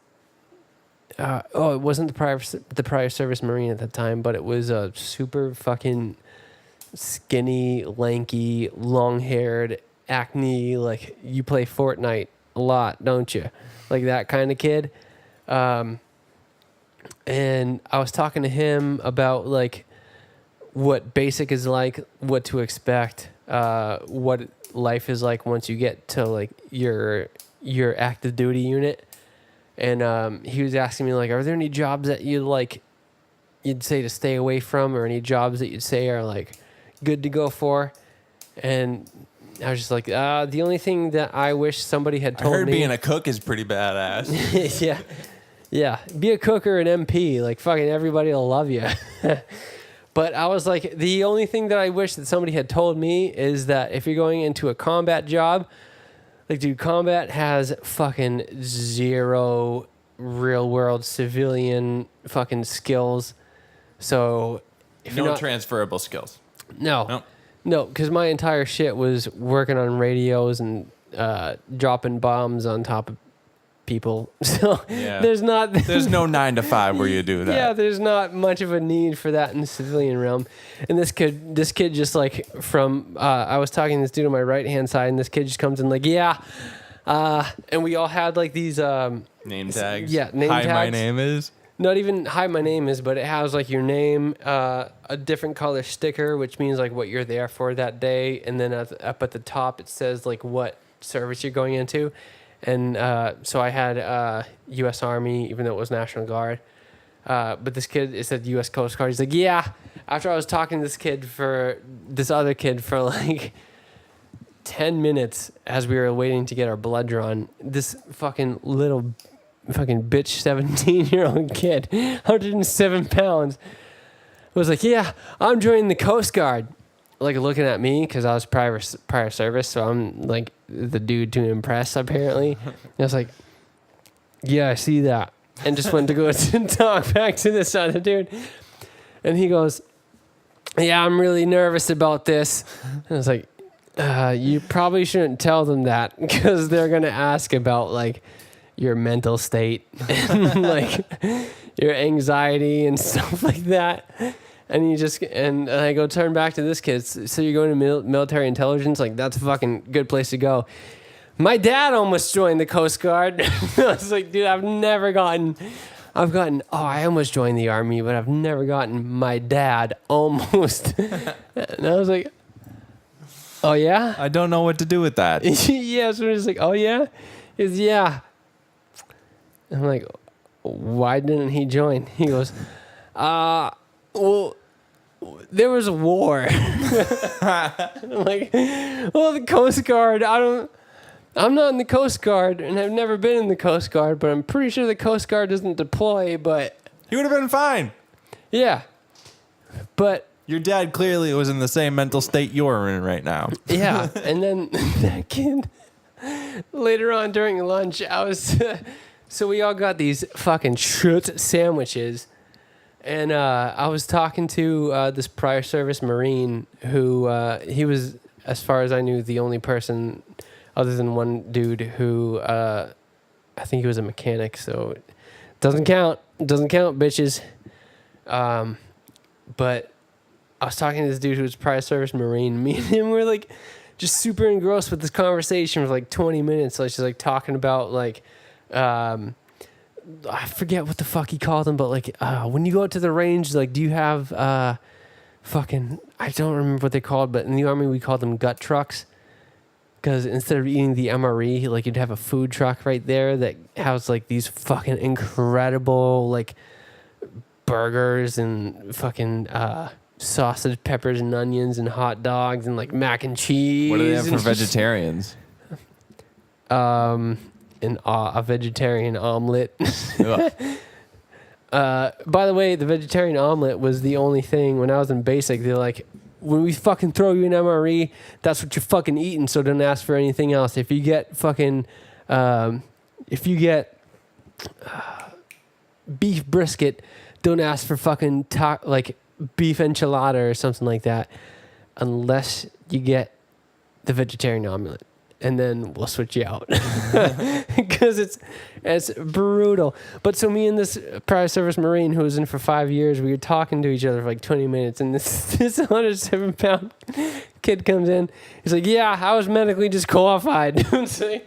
it wasn't the prior service Marine at the time, but it was a super fucking skinny, lanky, long-haired, acne, like, you play Fortnite a lot, don't you? Like that kind of kid. And I was talking to him about, like, what basic is like, what to expect, what life is like once you get to, like, your active duty unit. And he was asking me, like, are there any jobs that you'd say to stay away from, or any jobs that you'd say are, like, good to go for? And I was just like, the only thing that I wish somebody had told me... I heard being a cook is pretty badass. Yeah. Yeah. Be a cook or an MP. Like, fucking everybody will love you. But I was like, the only thing that I wish that somebody had told me is that if you're going into a combat job... Like, dude, combat has fucking 0 real-world civilian fucking skills. So, if No transferable skills. No, because my entire shit was working on radios and dropping bombs on top of people. So, Yeah. there's no 9 to 5 where you do that. Yeah, there's not much of a need for that in the civilian realm. And this kid just, like, from, I was talking to this dude on my right-hand side, and this kid just comes in like, yeah. And we all had, like, these... name tags? Yeah, name Hi, tags. my name is? Not even, hi, my name is, but it has, like, your name, a different color sticker, which means, like, what you're there for that day. And then up at the top, it says, like, what service you're going into. And so I had U.S. Army, even though it was National Guard. But this kid, it said U.S. Coast Guard. He's like, yeah. After I was talking to this other kid for like 10 minutes as we were waiting to get our blood drawn, this fucking little fucking bitch 17-year-old kid, 107 pounds, was like, yeah, I'm joining the Coast Guard. Like, looking at me, because I was prior service, so I'm, like, the dude to impress, apparently. And I was like, yeah, I see that. And just went to go to talk back to this other dude. And he goes, yeah, I'm really nervous about this. And I was like, you probably shouldn't tell them that, because they're going to ask about, like, your mental state and, like, your anxiety and stuff like that. And I go turn back to this kid. So you're going to military intelligence? Like, that's a fucking good place to go. My dad almost joined the Coast Guard. I was like, dude, I almost joined the Army, but I've never gotten my dad almost. And I was like, oh, yeah? I don't know what to do with that. Yeah, so it's like, oh, yeah? He goes, yeah. I'm like, why didn't he join? He goes, well, there was a war. I'm like, well, the Coast Guard, I'm not in the Coast Guard, and I've never been in the Coast Guard, but I'm pretty sure the Coast Guard doesn't deploy, but... You would have been fine. Yeah. But... Your dad clearly was in the same mental state you're in right now. Yeah. And then that kid, later on during lunch, so we all got these fucking shit sandwiches. And I was talking to this prior service Marine who he was, as far as I knew, the only person other than one dude who I think he was a mechanic. So it doesn't count. It doesn't count, bitches. But I was talking to this dude who was prior service Marine. Me and him were like just super engrossed with this conversation for like 20 minutes. Like just like talking about like, I forget what the fuck he called them, but like when you go out to the range, like do you have fucking, I don't remember what they called, but in the Army we called them gut trucks. Because instead of eating the MRE, like you'd have a food truck right there that has like these fucking incredible like burgers and fucking sausage, peppers and onions and hot dogs and like mac and cheese. What do they have for vegetarians? A vegetarian omelet. By the way, the vegetarian omelet was the only thing when I was in basic. They're like, when we fucking throw you an MRE, that's what you're fucking eating. So don't ask for anything else. If you get fucking, beef brisket, don't ask for fucking like beef enchilada or something like that, unless you get the vegetarian omelet. And then we'll switch you out because it's brutal. But so me and this prior service Marine who was in for 5 years, we were talking to each other for like 20 minutes, and this 107-pound kid comes in. He's like, "Yeah, I was medically disqualified." Like,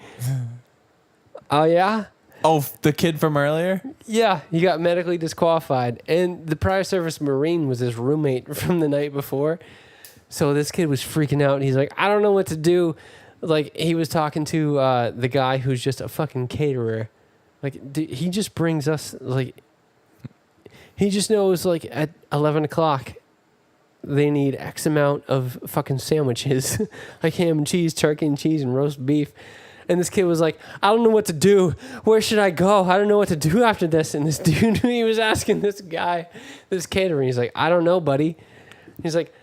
oh yeah. Oh, the kid from earlier? Yeah, he got medically disqualified, and the prior service Marine was his roommate from the night before. So this kid was freaking out. He's like, "I don't know what to do." Like, he was talking to the guy who's just a fucking caterer. Like, he just brings us, like, he just knows, like, at 11 o'clock, they need X amount of fucking sandwiches. Like ham and cheese, turkey and cheese, and roast beef. And this kid was like, "I don't know what to do. Where should I go? I don't know what to do after this." And this dude, he was asking this guy, this caterer, he's like, "I don't know, buddy." He's like,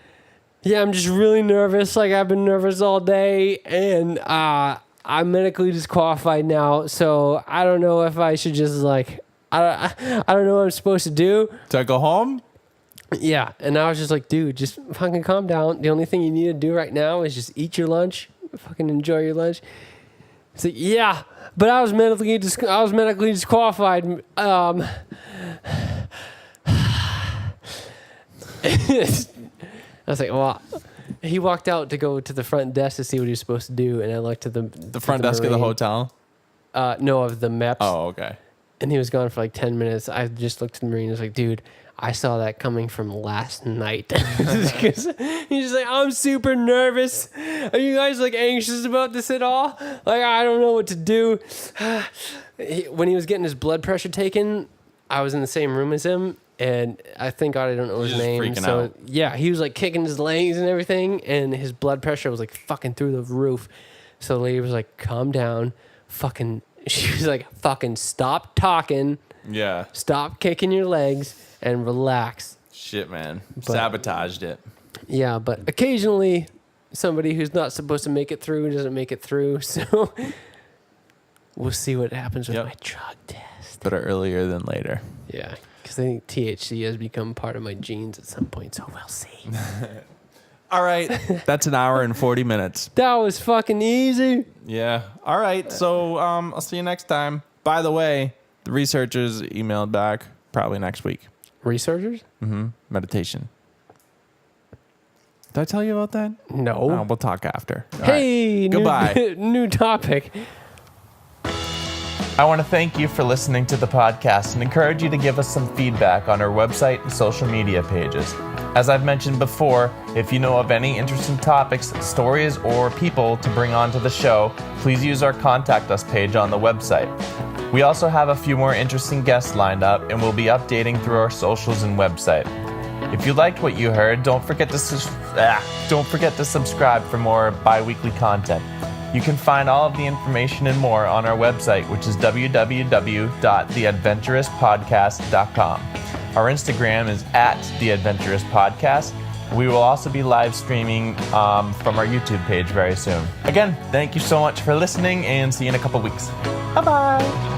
"Yeah, I'm just really nervous. Like, I've been nervous all day, and I'm medically disqualified now. So I don't know if I should just like, I don't know what I'm supposed to do." So I go home? Yeah, and I was just like, "Dude, just fucking calm down. The only thing you need to do right now is just eat your lunch, fucking enjoy your lunch." He's like, "Yeah, but I was medically disqualified." I was like, "Well," he walked out to go to the front desk to see what he was supposed to do, and I looked to the front desk of the hotel? No, of the MEPS. Oh, okay. And he was gone for like 10 minutes. I just looked at the Marine and was like, "Dude, I saw that coming from last night." He's just like, "I'm super nervous. Are you guys like anxious about this at all? Like, I don't know what to do." When he was getting his blood pressure taken, I was in the same room as him. And I thank God I don't know his name. So out. yeah, he was like kicking his legs and everything, and his blood pressure was like fucking through the roof. So the lady was like, "Calm down, fucking." She was like, "Fucking stop talking, Yeah. stop kicking your legs, and relax." Shit, man. Sabotaged it. Yeah, but occasionally somebody who's not supposed to make it through doesn't make it through. So we'll see what happens with my drug test. Better earlier than later. Yeah. Because I think THC has become part of my genes at some point, so we'll see. All right. That's an hour and 40 minutes. That was fucking easy. Yeah. All right. So I'll see you next time. By the way, the researchers emailed back probably next week. Researchers? Mm-hmm. Meditation. Did I tell you about that? No. Oh, we'll talk after. All Hey, right. Goodbye. New topic. I want to thank you for listening to the podcast and encourage you to give us some feedback on our website and social media pages. As I've mentioned before, if you know of any interesting topics, stories, or people to bring onto the show, please use our Contact Us page on the website. We also have a few more interesting guests lined up, and we'll be updating through our socials and website. If you liked what you heard, don't forget to subscribe for more bi-weekly content. You can find all of the information and more on our website, which is www.theadventurouspodcast.com. Our Instagram is @theadventurouspodcast. We will also be live streaming from our YouTube page very soon. Again, thank you so much for listening, and see you in a couple weeks. Bye-bye.